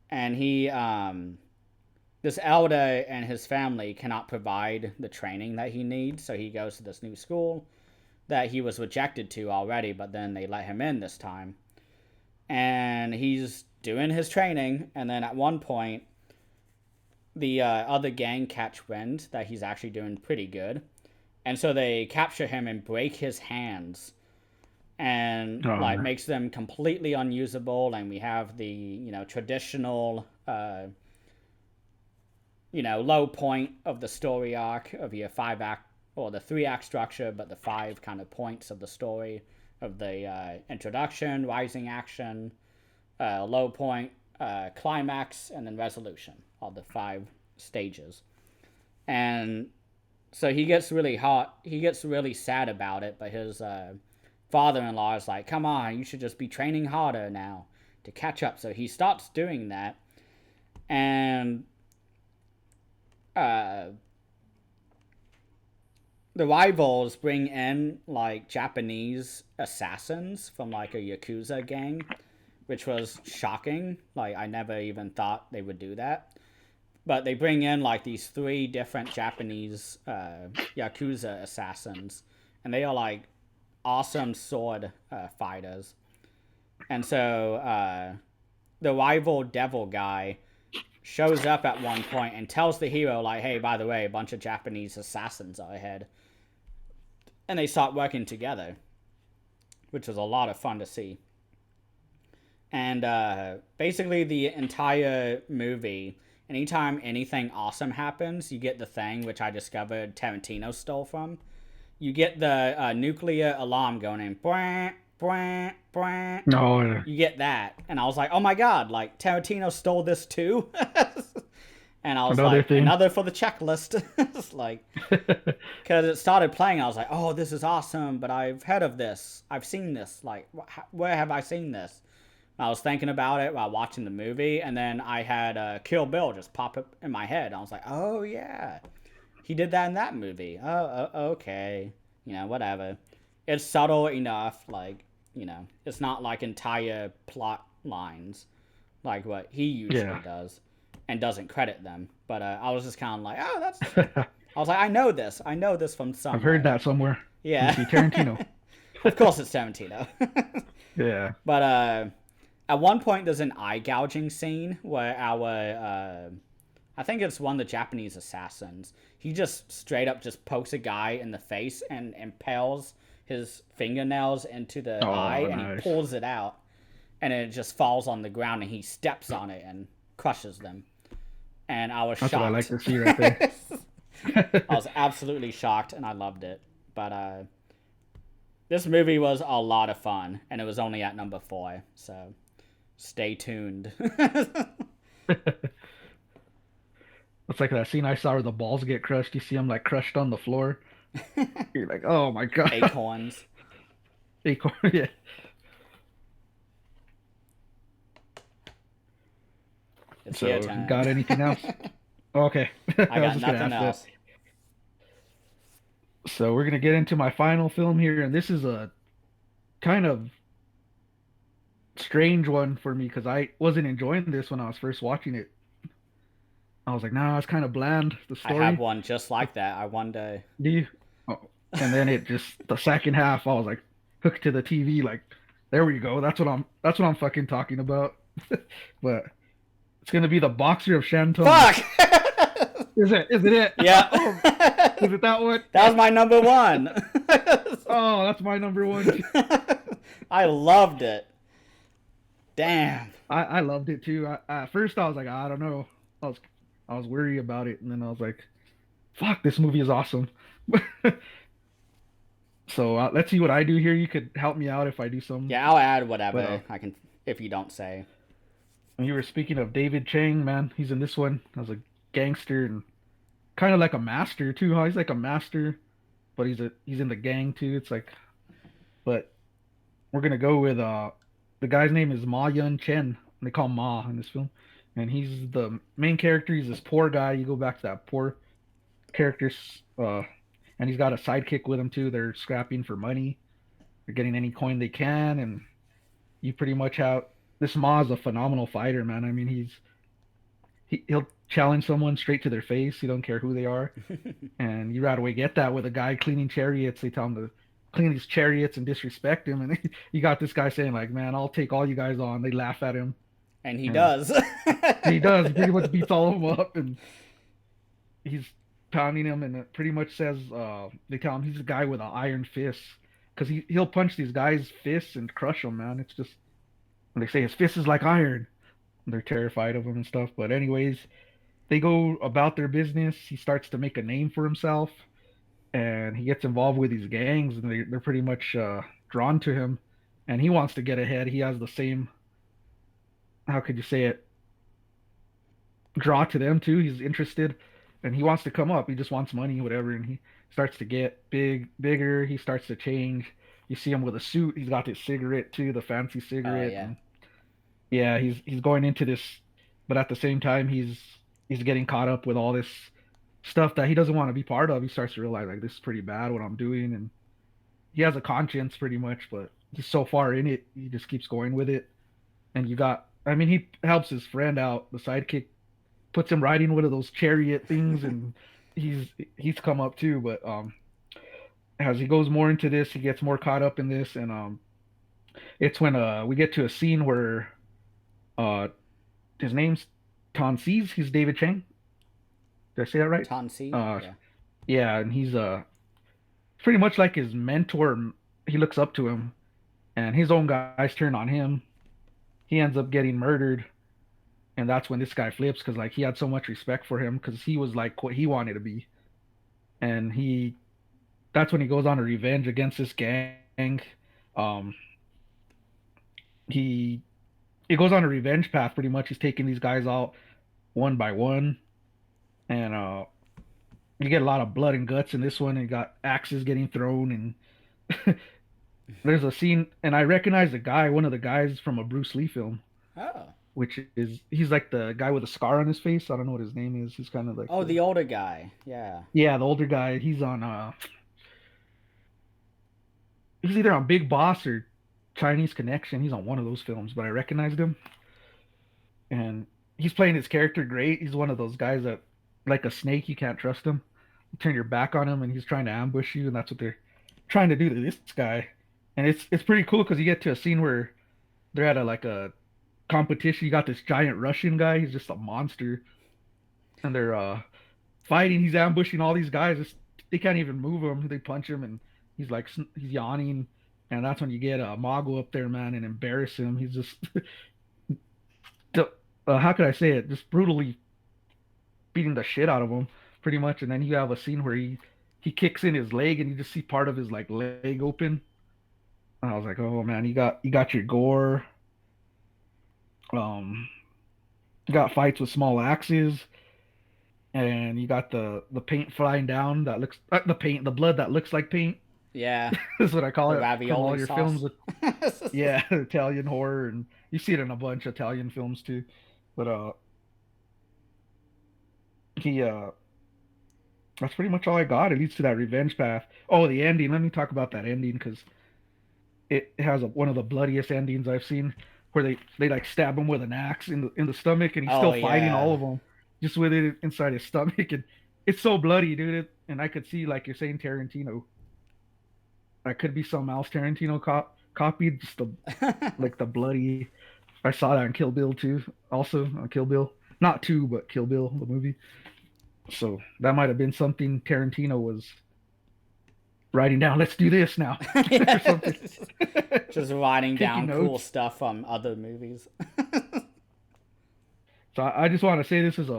and he this elder and his family cannot provide the training that he needs, so he goes to this new school that he was rejected to already, but then they let him in this time, and he's doing his training, and then at one point the other gang catch wind that he's actually doing pretty good, and so they capture him and break his hands, and makes them completely unusable. And we have the traditional low point of the story arc of your 5-act or the 3-act structure, but the 5 kind of points of the story of the introduction, rising action, low point, climax, and then resolution, all the 5 stages. And so he gets really hot. He gets really sad about it, but his father-in-law is like, come on, you should just be training harder now to catch up. So he starts doing that, and the rivals bring in like Japanese assassins from like a Yakuza gang, which was shocking. Like, I never even thought they would do that. But they bring in like these 3 different Japanese Yakuza assassins, and they are like awesome sword fighters. And so the rival devil guy shows up at one point and tells the hero, like, hey, by the way, a bunch of Japanese assassins are ahead. And they start working together, which was a lot of fun to see. And basically the entire movie, anytime anything awesome happens, you get the thing which I discovered Tarantino stole from. You get the nuclear alarm going in. Bwah, bwah, bwah. Oh, yeah. You get that. And I was like, oh my god, like, Tarantino stole this too? And I was another for the checklist. It's like, because it started playing, I was like, oh, this is awesome, but I've heard of this. I've seen this. Like, where have I seen this? I was thinking about it while watching the movie, and then I had Kill Bill just pop up in my head. I was like, oh, yeah. He did that in that movie. Oh, okay. Whatever. It's subtle enough, like, it's not like entire plot lines like what he usually does, and doesn't credit them. But I was just kind of like, oh, that's... I was like, I know this from somewhere. I've heard that somewhere. Yeah. Tarantino. Of course it's Tarantino. Yeah. But at one point there's an eye gouging scene where our I think it's one of the Japanese assassins, he just straight up just pokes a guy in the face and impales his fingernails into the eye, and he pulls it out, and it just falls on the ground, and he steps on it and crushes them. And I was shocked. That's what I like to see right there. I was absolutely shocked, and I loved it. But this movie was a lot of fun, and it was only at number 4, so stay tuned. It's like that scene I saw where the balls get crushed. You see them like crushed on the floor. You're like, oh my god. Acorns. Acorn, yeah. It's so, your turn. Got anything else? Okay. I got nothing else. So we're gonna get into my final film here, and this is a kind of strange one for me because I wasn't enjoying this when I was first watching it. I was like, nah, it's kind of bland, the story. I have one just like that. I one day. Do you? Oh. And then it just, the second half, I was like hooked to the TV, like, there we go. That's what I'm fucking talking about. But it's gonna be The Boxer of Shantung. Fuck! Is it? Yeah. Is it that one? That was my number 1. Oh, that's my number 1. I loved it. Damn. I loved it too. At first I was like, I don't know. I was worried about it, and then I was like, fuck, this movie is awesome. So let's see what I do here. You could help me out if I do some. Yeah, I'll add But whatever I can if you don't say. when you were speaking of David Chang, man, he's in this one as a gangster and kind of like a master too. Huh? He's like a master, but he's in the gang too. It's like, but we're gonna go with the guy's name is Ma Yun Chen. They call him Ma in this film, and he's the main character. He's this poor guy. You go back to that poor character, and he's got a sidekick with him too. They're scrapping for money. They're getting any coin they can, and you pretty much have this Ma is a phenomenal fighter, man. I mean, he'll challenge someone straight to their face. He don't care who they are, and you right away get that with a guy cleaning chariots. They tell him to clean these chariots and disrespect him, and you got this guy saying like, "Man, I'll take all you guys on." They laugh at him, And he and does. he does. He pretty much beats all of them up, and he's pounding him, and it pretty much says they tell him he's a guy with an iron fist because he'll punch these guys' fists and crush them, man. It's just when they say his fist is like iron, they're terrified of him and stuff. But anyways, they go about their business. He starts to make a name for himself, and he gets involved with these gangs, and they're pretty much drawn to him. And he wants to get ahead. He has the same, how could you say it, draw to them too. He's interested, and he wants to come up. He just wants money, whatever. And he starts to get bigger. He starts to change. You see him with a suit. He's got this cigarette too, the fancy Oh cigarette. yeah. And yeah, he's going into this, but at the same time, he's getting caught up with all this stuff that he doesn't want to be part of. He starts to realize like this is pretty bad what I'm doing, and he has a conscience pretty much, but he's so far in it, he just keeps going with it. And you got, I mean, he helps his friend out, the sidekick, puts him riding one of those chariot things, and he's come up too. But as he goes more into this, he gets more caught up in this, and it's when we get to a scene where uh his name's Tonsees. He's David Chang. Did I say that right? Tansi? Uh, Yeah. yeah, and he's pretty much like his mentor. He looks up to him, and his own guys turn on him. He ends up getting murdered, and that's when this guy flips because like he had so much respect for him because he was like what he wanted to be, and that's when he goes on a revenge against this gang. Um, he he goes on a revenge path pretty much. He's taking these guys out one by one, and you get a lot of blood and guts in this one. And you got axes getting thrown, and there's a scene, and I recognize the guy, one of the guys from a Bruce Lee film, Oh. which is he's like the guy with a scar on his face. I don't know what his name is. He's kind of like Oh, the older guy. Yeah. yeah, the older guy. He's on he's either on Big Boss or Chinese Connection. He's on one of those films, but I recognized him, and he's playing his character great. He's one of those guys that like a snake, you can't trust him. You turn your back on him, and he's trying to ambush you, and that's what they're trying to do to this guy. And it's pretty cool because you get to a scene where they're at a competition. You got this giant Russian guy. He's just a monster, and they're fighting. He's ambushing all these guys. They can't even move him. They punch him, and he's like he's yawning. And that's when you get Mago up there, man, and embarrass him. He's just how could I say it? Just brutally beating the shit out of him, pretty much. And then you have a scene where he kicks in his leg, and you just see part of his like leg open. And I was like, oh man, you got your gore. Um, you got fights with small axes, and you got the paint flying down that looks the blood that looks like paint. Yeah. That's what I call The it from all ravioli your sauce. films with yeah, Italian horror, and you see it in a bunch of Italian films too. But he that's pretty much all I got. It leads to that revenge path. Oh, the ending. Let me talk about that ending because it has one of the bloodiest endings I've seen, where they like stab him with an axe in the stomach, and he's Oh still fighting all yeah. of them, just with it inside his stomach, and it's so bloody, dude. And I could see, like you're saying, Tarantino. That could be some else Tarantino copied, just the like the bloody. I saw that in Kill Bill too, also on Kill Bill, not two, but Kill Bill the movie. So that might have been something Tarantino was writing down. Let's do this now, or something. Just writing Taking down cool notes. stuff from other movies. So I just want to say this is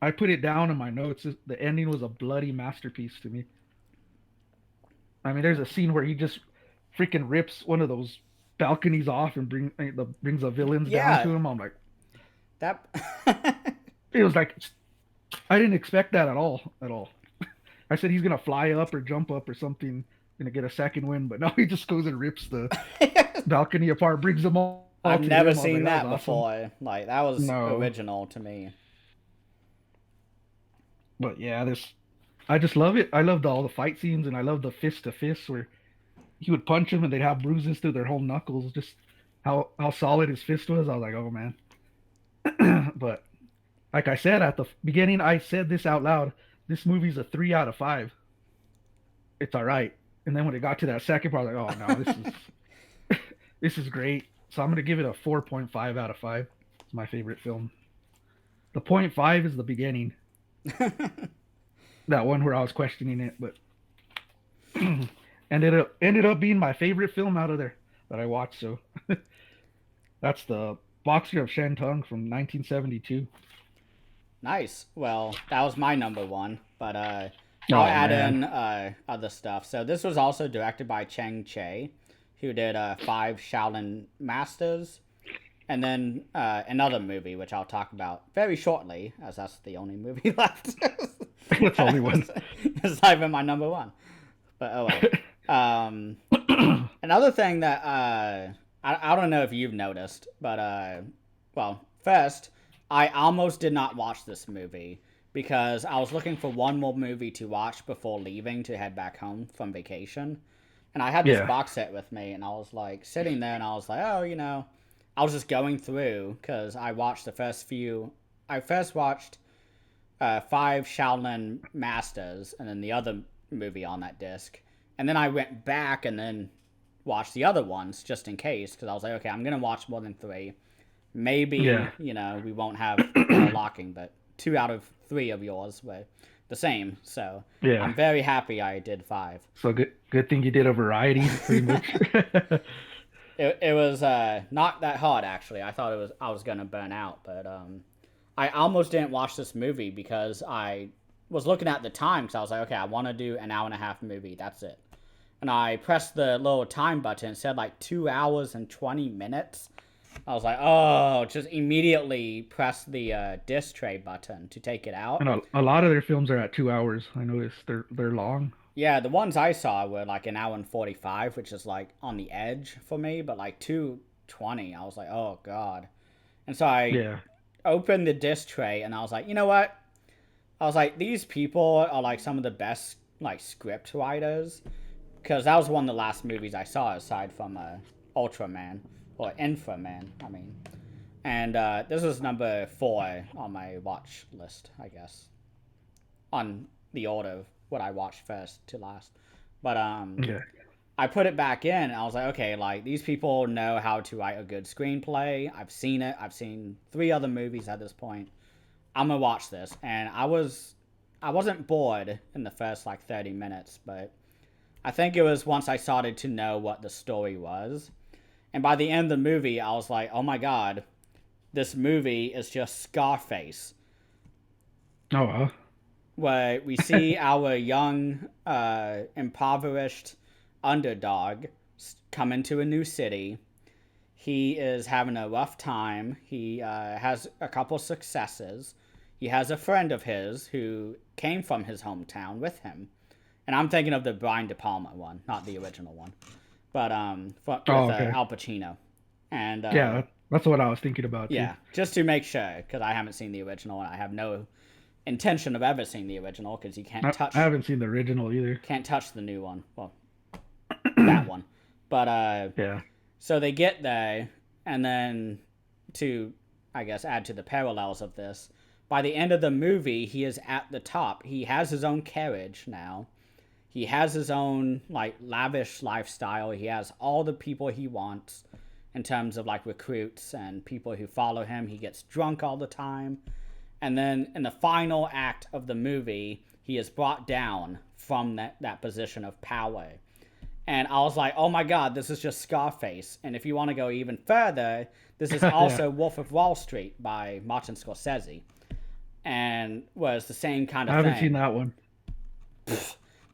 I put it down in my notes. The ending was a bloody masterpiece to me. I mean, there's a scene where he just freaking rips one of those balconies off and brings the villains down Yeah, to him. I'm like, that. it was like I didn't expect that at all, at all. I said he's gonna fly up or jump up or something, gonna get a second win, but no, he just goes and rips the balcony apart, brings them all I've to never him. I was seen like, that was awesome. before. Like that was No, original to me. but yeah, this I just love it. I loved all the fight scenes, and I love the fist to fist where he would punch him and they'd have bruises through their whole knuckles. Just how solid his fist was. I was like, oh man. But like I said at the beginning, I said this out loud. This movie's a 3 out of 5. It's all right. And then when it got to that second part, I was like, oh no, this is great. So I'm gonna give it a 4.5 out of 5. It's my favorite film. The point five is the beginning. That one where I was questioning it, but ended up being my favorite film out of there that I watched. So that's the Boxer of Shantung from 1972. Nice. Well, that was my number one, but I'll Oh add man, in other stuff. So this was also directed by Chang, who did 5 Shaolin Masters, and then another movie which I'll talk about very shortly, as that's the only movie left. that's the only one. It's not even my number one, but oh well. Another thing that I don't know if you've noticed, but well, first I almost did not watch this movie because I was looking for one more movie to watch before leaving to head back home from vacation. And I had this Yeah, box set with me, and I was like sitting there, and I was like, oh, I was just going through because I watched the first few. I first watched 5 Shaolin Masters, and then the other movie on that disc, and then I went back and then watched the other ones just in case because I was like, okay, I'm gonna watch more than 3. Maybe yeah. we won't have locking, but 2 out of 3 of yours were the same. So I'm Yeah. very happy I did 5. So good thing you did a variety, pretty much. It was not that hard actually. I thought I was gonna burn out, but I almost didn't watch this movie because I was looking at the time because I was like, okay, I want to do an hour and a half movie. That's it. And I pressed the little time button. It said like 2 hours and 20 minutes. I was like, oh, just immediately press the disc tray button to take it out. And a lot of their films are at 2 hours. I noticed they're long. Yeah, the ones I saw were like an hour and 45, which is like on the edge for me, but like 2:20, I was like, oh, God. And so I Yeah. opened the disc tray and I was like, you know what? I was like, these people are like some of the best like script writers because that was one of the last movies I saw aside from Ultraman or Inframan, I mean. And this was number 4 on my watch list, I guess, on the order of what I watched first to last. But Yeah. I put it back in and I was like, okay, like these people know how to write a good screenplay. I've seen it. I've seen 3 other movies at this point. I'm gonna watch this, and I wasn't bored in the first like 30 minutes, but I think it was once I started to know what the story was, and by the end of the movie, I was like, oh my God, this movie is just Scarface, Oh well. where we see our young, impoverished underdog come into a new city. He is having a rough time. He has a couple successes. He has a friend of his who came from his hometown with him. And I'm thinking of the Brian De Palma one, not the original one. But Oh with okay. Al Pacino. And Yeah, that's what I was thinking about too. yeah, just to make sure, because I haven't seen the original and I have no intention of ever seeing the original because you I haven't seen the original either. can't touch the new one. Well, that one. But Yeah. so they get there, and then to, I guess, add to the parallels of this, by the end of the movie, he is at the top. He has his own carriage now. He has his own, like, lavish lifestyle. He has all the people he wants in terms of, like, recruits and people who follow him. He gets drunk all the time. And then in the final act of the movie, he is brought down from that position of power. And I was like, oh my God, this is just Scarface. And if you want to go even further, this is Yeah. also Wolf of Wall Street by Martin Scorsese. and was the same kind I of haven't thing. seen that one.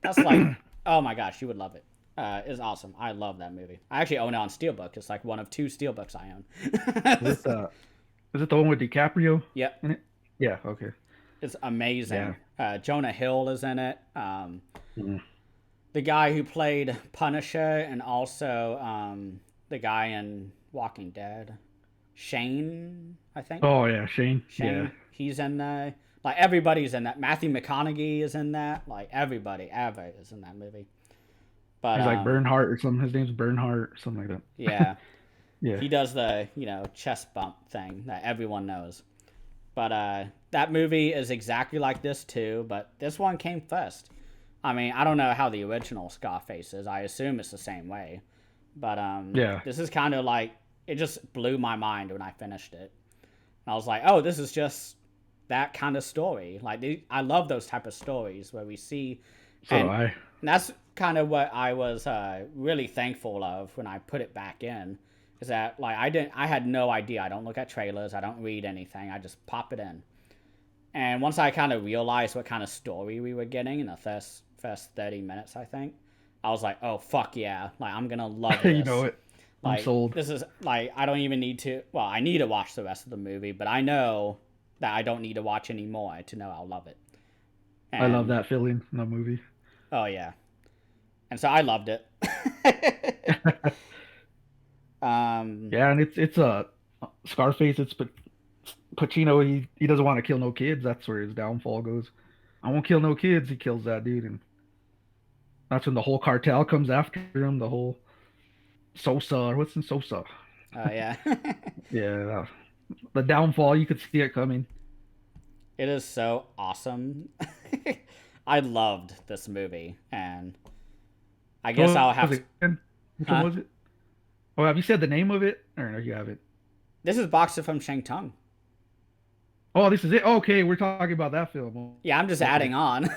That's like, oh my gosh, you would love it. It's awesome. I love that movie. I actually own it on Steelbook. It's like one of 2 Steelbooks I Is own. it the one with DiCaprio Yep, in it? Yeah. Okay. it's Yeah. amazing. Jonah Hill is in it. Mhm. The guy who played Punisher and also the guy in Walking Dead, Shane, I think. Oh yeah, Shane. Yeah. Shane, he's in there. Like everybody's in that. Matthew McConaughey is in that. Like everybody ever is in that movie. But He's like Bernhardt or something. His name's Bernhardt or something like that. yeah, Yeah. he does the chest bump thing that everyone knows. But that movie is exactly like this too. But this one came first. I mean, I don't know how the original Scarface is. I assume it's the same way. But Yeah. this is kind of like, it just blew my mind when I finished it. And I was like, oh, this is just that kind of story. Like, I love those type of stories where we see, So do and I. that's kind of what I was really thankful of when I put it back in. Is that like I had no idea. I don't look at trailers. I don't read anything. I just pop it in. And once I kind of realized what kind of story we were getting in the first 30 minutes, I think, I was like, oh, fuck yeah. Like, I'm going to love this. You know it. I'm Like, sold. this is, like, I don't even need to, well, I need to watch the rest of the movie, but I know that I don't need to watch any more to know I'll love it. I love And, that feeling in the movie. oh, yeah. And so I loved it. Yeah, and it's a Scarface. It's Pacino. He doesn't want to kill no kids. That's where his downfall goes. I won't kill no kids. He kills that dude, and that's when the whole cartel comes after him. The whole Sosa, or what's in Sosa? Oh, yeah. Yeah, the downfall. You could see it coming. It is so awesome. I loved this movie, and I guess What I'll was have it to. again? Which one Huh? was it? Oh, have you said the name of it? Or no, you haven't. This is Boxer from Shang. Oh, this is it. Okay, we're talking about that film. Yeah, I'm just Okay. adding on.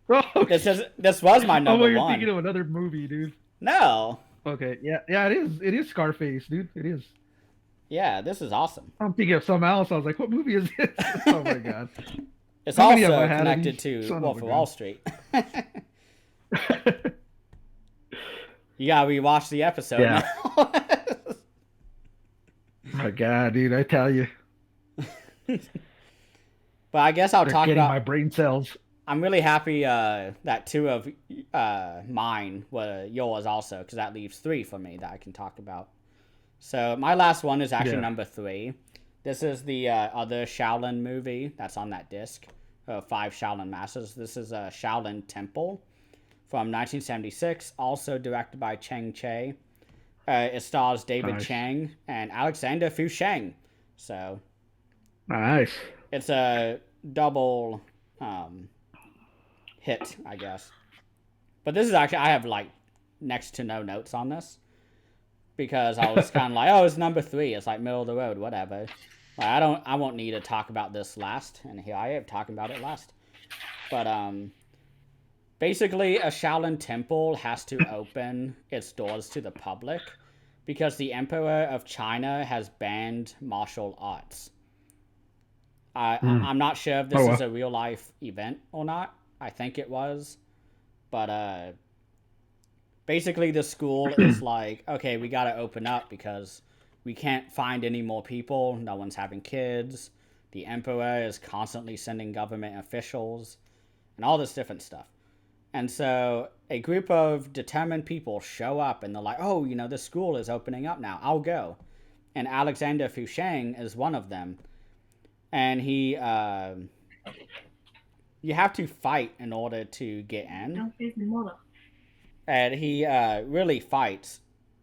Oh, This was my oh, number well, you're thinking one. of another movie, dude. No. Okay, yeah, yeah, it is. It is Scarface, dude. It is. Yeah, this is awesome. I'm thinking of something else. I was like, what movie is this? Oh my god. It's How many have I also had of connected these? to Son of Wolf a of Wall gun. Street. You gotta rewatch the episode Yeah. now. My god, dude, I tell you, But I guess I'll they're talk getting about. my brain cells. I'm really happy that 2 of mine were yours also, because that leaves 3 for me that I can talk about. So my last one is actually Yeah. number 3. This is the other Shaolin movie that's on that disc. 5 Shaolin Masters. This is Shaolin Temple from 1976, also directed by Chang. It stars David Nice. Chang and Alexander Fushang. So Nice. it's a double hit, I guess. But this is actually, I have like next to no notes on this because I was kind of like, oh, it's number 3. It's like middle of the road, whatever. Like, I won't need to talk about this last, and here I am talking about it last. But basically, a Shaolin Temple has to open its doors to the public because the Emperor of China has banned martial arts. I'm not sure if this Oh is well. a real life event or not. I think it was. But basically, the school is like, okay, we got to open up because we can't find any more people. No one's having kids. The Emperor is constantly sending government officials and all this different stuff. And so a group of determined people show up and they're like, oh, this school is opening up now. I'll go. And Alexander Fushang is one of them. And you have to fight in order to get in. And he really fights.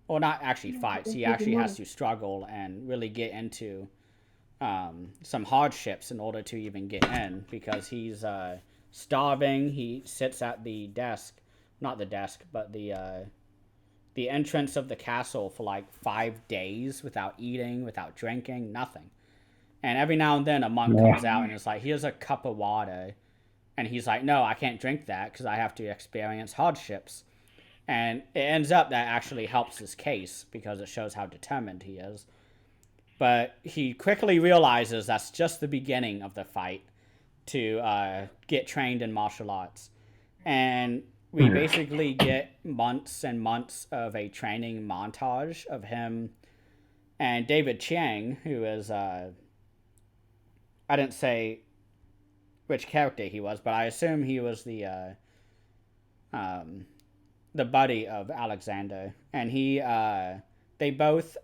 Well, not actually fights. He actually has to struggle and really get into some hardships in order to even get in because he's starving. He sits at the desk, not the desk, but the entrance of the castle for like 5 days without eating, without drinking, nothing. And every now and then a monk comes out and is like, here's a cup of water. And he's like, no, I can't drink that because I have to experience hardships. And it ends up that actually helps his case because it shows how determined he is. But he quickly realizes that's just the beginning of the fight to get trained in martial arts. And we basically get months and months of a training montage of him and David Chang, who is, I didn't say which character he was, but I assume he was the buddy of Alexander. And they both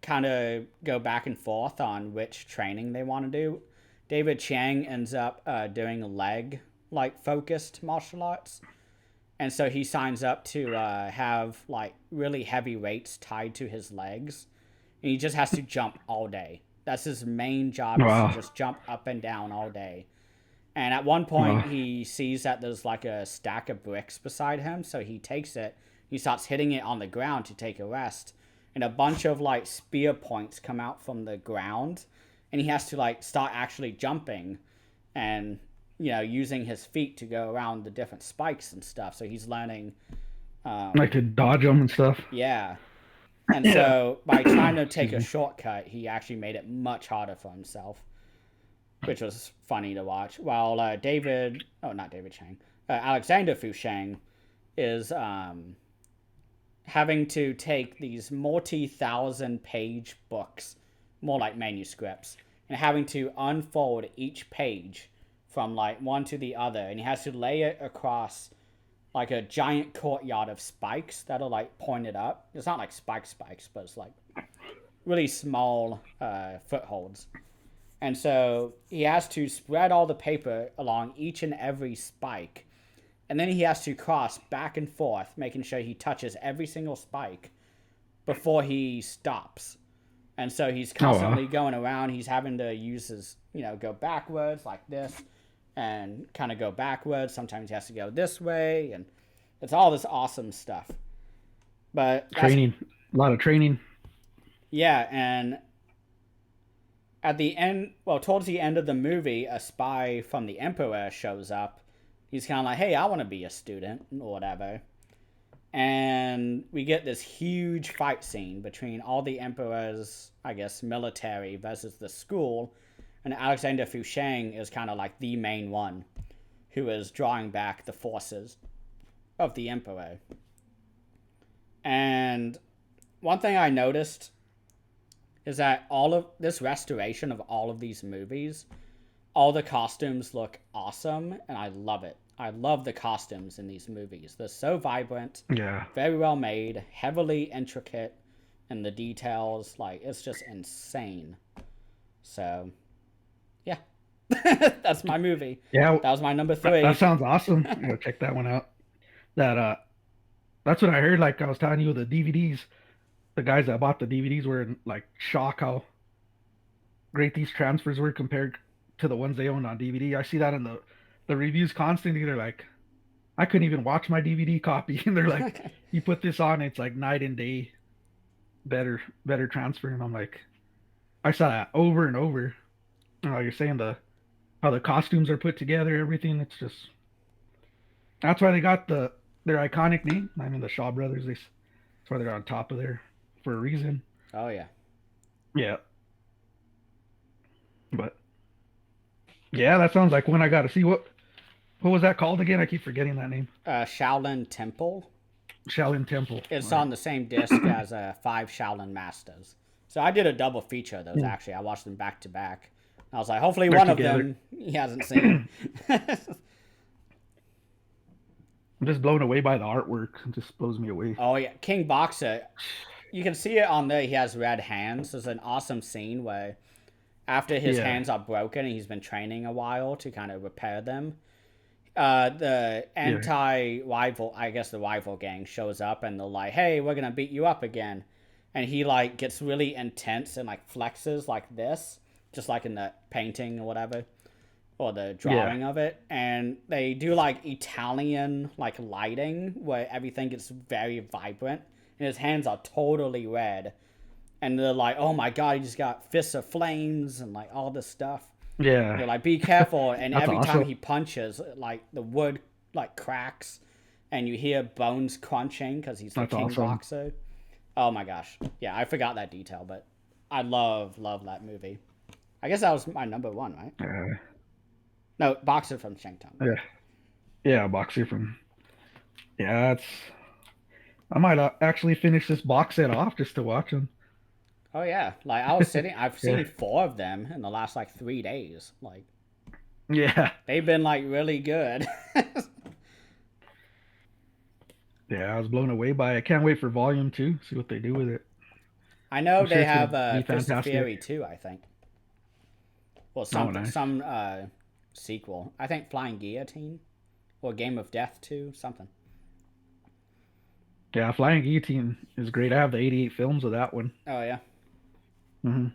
kind of go back and forth on which training they want to do. David Chang ends up doing leg focused martial arts, and so he signs up to have like really heavy weights tied to his legs, and he just has to jump all day. That's his main job, is to just jump up and down all day. And at one point he sees that there's like a stack of bricks beside him, so he takes it, he starts hitting it on the ground to take a rest, and a bunch of like spear points come out from the ground, and he has to like start actually jumping and, you know, using his feet to go around the different spikes and stuff. So he's learning like to dodge them and stuff. Yeah. And so by trying to take a shortcut, he actually made it much harder for himself, which was funny to watch. While Alexander Fushang is having to take these multi-thousand page books, more like manuscripts, and having to unfold each page from like one to the other, and he has to lay it across like a giant courtyard of spikes that are like pointed up. It's not like spikes, but it's like really small footholds. And so he has to spread all the paper along each and every spike, and then he has to cross back and forth, making sure he touches every single spike before he stops. And so he's constantly going around. He's having to use his, you know, go backwards like this and kind of go backwards. Sometimes he has to go this way, and it's all this awesome stuff. But training, a lot of training. Yeah, and at the end, well, towards the end of the movie, a spy from the Emperor shows up. He's kind of like, hey, I want to be a student or whatever. And we get this huge fight scene between all the Emperor's, I guess, military versus the school. And Alexander Fushang is kind of like the main one who is drawing back the forces of the Emperor. And one thing I noticed is that all of this restoration of all of these movies, all the costumes look awesome, and I love it. I love the costumes in these movies. They're so vibrant, very well made, heavily intricate in the details. Like, it's just insane. So, yeah. That's my movie. Yeah. That was my number 3. That sounds awesome. I'm gonna check that one out. That's what I heard. Like I was telling you, the DVDs, the guys that bought the DVDs were in like shock how great these transfers were compared to the ones they owned on DVD. I see that in the reviews constantly. They're like, I couldn't even watch my DVD copy, and they're like, you put this on, it's like night and day better transfer. And I'm like, I saw that over and over. You know, you're saying how the costumes are put together, everything. It's just, that's why they got their iconic name. I mean, the Shaw Brothers. That's why they're on top of there for a reason. Oh yeah. Yeah. But yeah, that sounds like one I got to see. What was that called again? I keep forgetting that name. Shaolin Temple. Shaolin Temple. It's on the same disc as 5 Shaolin Masters. So I did a double feature of those, actually. I watched them back to back. I was like, hopefully one of them he hasn't seen. I'm just blown away by the artwork. It just blows me away. Oh, yeah. King Boxer. You can see it on there. He has red hands. There's an awesome scene where after his hands are broken and he's been training a while to kind of repair them, the anti-rival, I guess the rival gang shows up and they're like, hey, we're going to beat you up again. And he like gets really intense and like flexes like this, just like in the painting or whatever, or the drawing of it. And they do like Italian like lighting where everything gets very vibrant and his hands are totally red. And they're like, oh my God, he just got fists of flames and like all this stuff. Yeah. They're like, be careful. And every awesome. time he punches, like the wood like cracks and you hear bones crunching because he's the king boxer. Oh my gosh. Yeah, I forgot that detail, but I love that movie. I guess that was my number one, right? Uh, No, Boxer from Chinatown. yeah, yeah, Boxer from. Yeah, it's. I might actually finish this box set off just to watch them. Oh yeah, like I was sitting. I've Yeah, seen 4 of them in the last like 3 days. Like yeah, they've been like really good. yeah. I was blown away by it. I can't wait for Volume 2. See what they do with it. I know I'm sure they it's have gonna be Fist of fantastic. Fury too. I think. Well, Oh, something, nice. some sequel. I think Flying Guillotine or Game of Death 2, something. Yeah, Flying Guillotine is great. I have the 88 films of that one. Oh yeah. hmm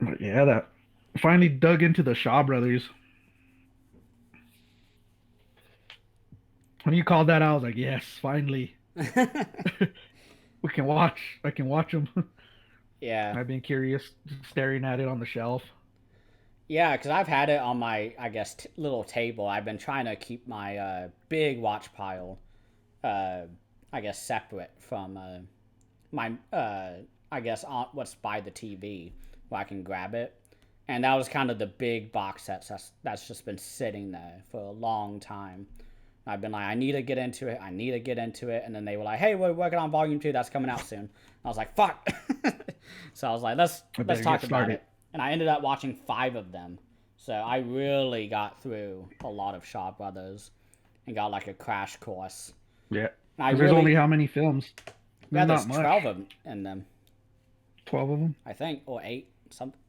But yeah, that finally dug into the Shaw Brothers. When you called that, I was like, yes, finally, we can watch. I can watch them. Yeah. I've been curious, just staring at it on the shelf. Yeah, because I've had it on my, I guess, little table. I've been trying to keep my big watch pile, uh, I guess, separate from my, I guess, what's by the TV where I can grab it. And that was kind of the big box sets that's just been sitting there for a long time. I've been like, I need to get into it. I need to get into it. And then they were like, hey, we're working on volume 2. That's coming out soon. And I was like, fuck. So I was like, let's talk about it. And I ended up watching 5 of them. So I really got through a lot of Shaw Brothers and got like a crash course. Yeah, And I because there's really, only how many films? yeah, There's there's not much. 12 of them in them, 12 of them. I think, or 8.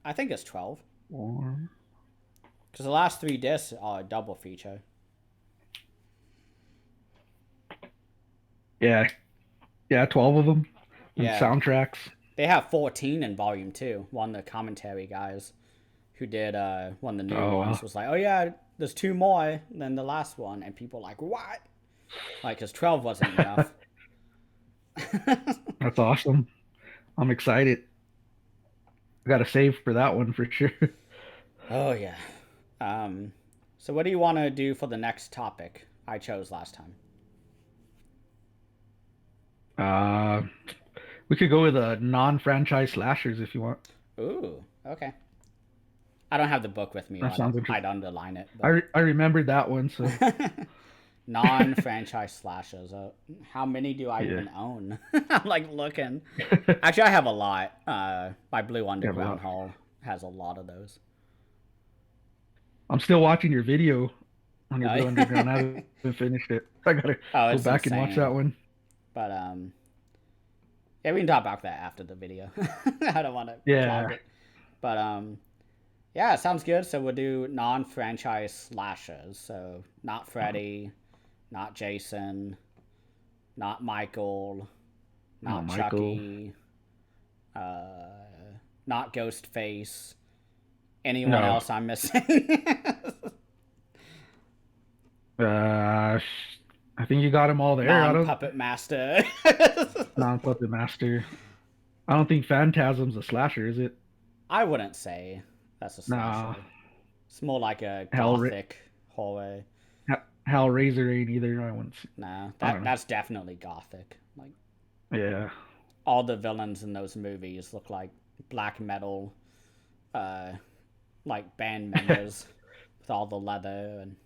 I think it's 12. Or Because the last 3 discs are a double feature. yeah, yeah, 12 of them. And Yeah. soundtracks. They have 14 in volume 2. One of the commentary guys who did one of the new Oh, ones wow. was like, oh yeah, there's 2 more than the last one. And people like, what? Like, because 12 wasn't enough. That's awesome. I'm excited. I got to save for that one for sure. Oh yeah. So what do you want to do for the next topic I chose last time? Uh, we could go with a non-franchise slashers if you want. Ooh, okay. I don't have the book with me. That sounds I'd interesting. underline it, I remembered that one, so non-franchise slashes. How many do I yeah. even own? I'm like looking. Actually, I have a lot. My Blue Yeah, but Underground Hall has a lot of those. I'm still watching your video on your Oh, Blue Underground. I haven't finished it. I gotta oh, go it's back and watch that insane. one. But yeah, we can talk about that after the video. I don't want to clog Yeah. it. But yeah, sounds good. So we'll do non-franchise slashers. So not Freddy, not Jason, not Michael, Oh, not Michael. Chucky, not Ghostface. Anyone No. else I'm missing? I think you got them all there. I don't Non-Puppet Master. non-puppet master. I don't think Phantasm's a slasher, is it? I wouldn't say that's a Nah. slasher. It's more like a Hell, gothic horror. Hellraiser ain't either. I wouldn't. No, I don't know. that's definitely gothic. Like Yeah. all the villains in those movies look like black metal, uh, like band members with all the leather and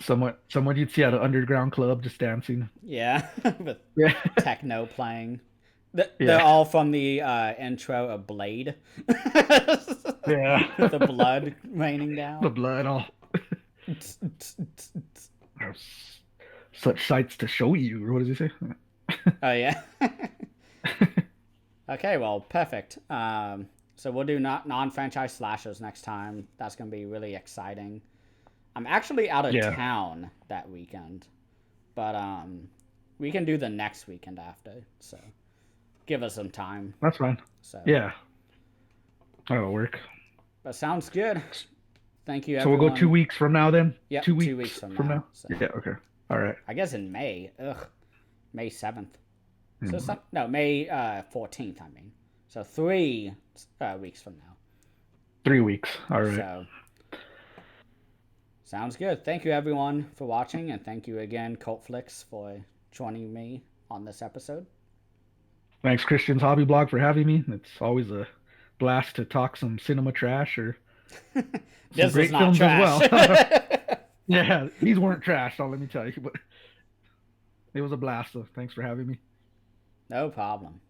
Someone you'd see at an underground club just dancing. yeah, with Yeah. techno playing. They're Yeah. all from the intro of Blade, Yeah. with the blood raining The down. blood all. There's such sights to show you, or what does he say? Oh yeah. Okay, well, perfect. So we'll do not non-franchise slashers next time. That's gonna be really exciting. I'm actually out of Yeah, town that weekend, but we can do the next weekend after. So give us some time. that's fine. So, Yeah, that'll work. but sounds good. Thank you, So we'll go two everyone. weeks from now then? Yep, Two 2 weeks weeks from from now. now? So Yeah, okay. All right. I guess in May. Ugh, May 7th. So Hmm. no, May 14th. I mean, so 3 weeks from now. 3 weeks. All right. So sounds good. Thank you, everyone, for watching, and thank you again, Cult Flicks, for joining me on this episode. Thanks, Christian's Hobby Blog, for having me. It's always a blast to talk some cinema trash or some This was great not films as trash. well. Yeah, these weren't trash, let me tell you, but it was a blast. So thanks for having me. No problem.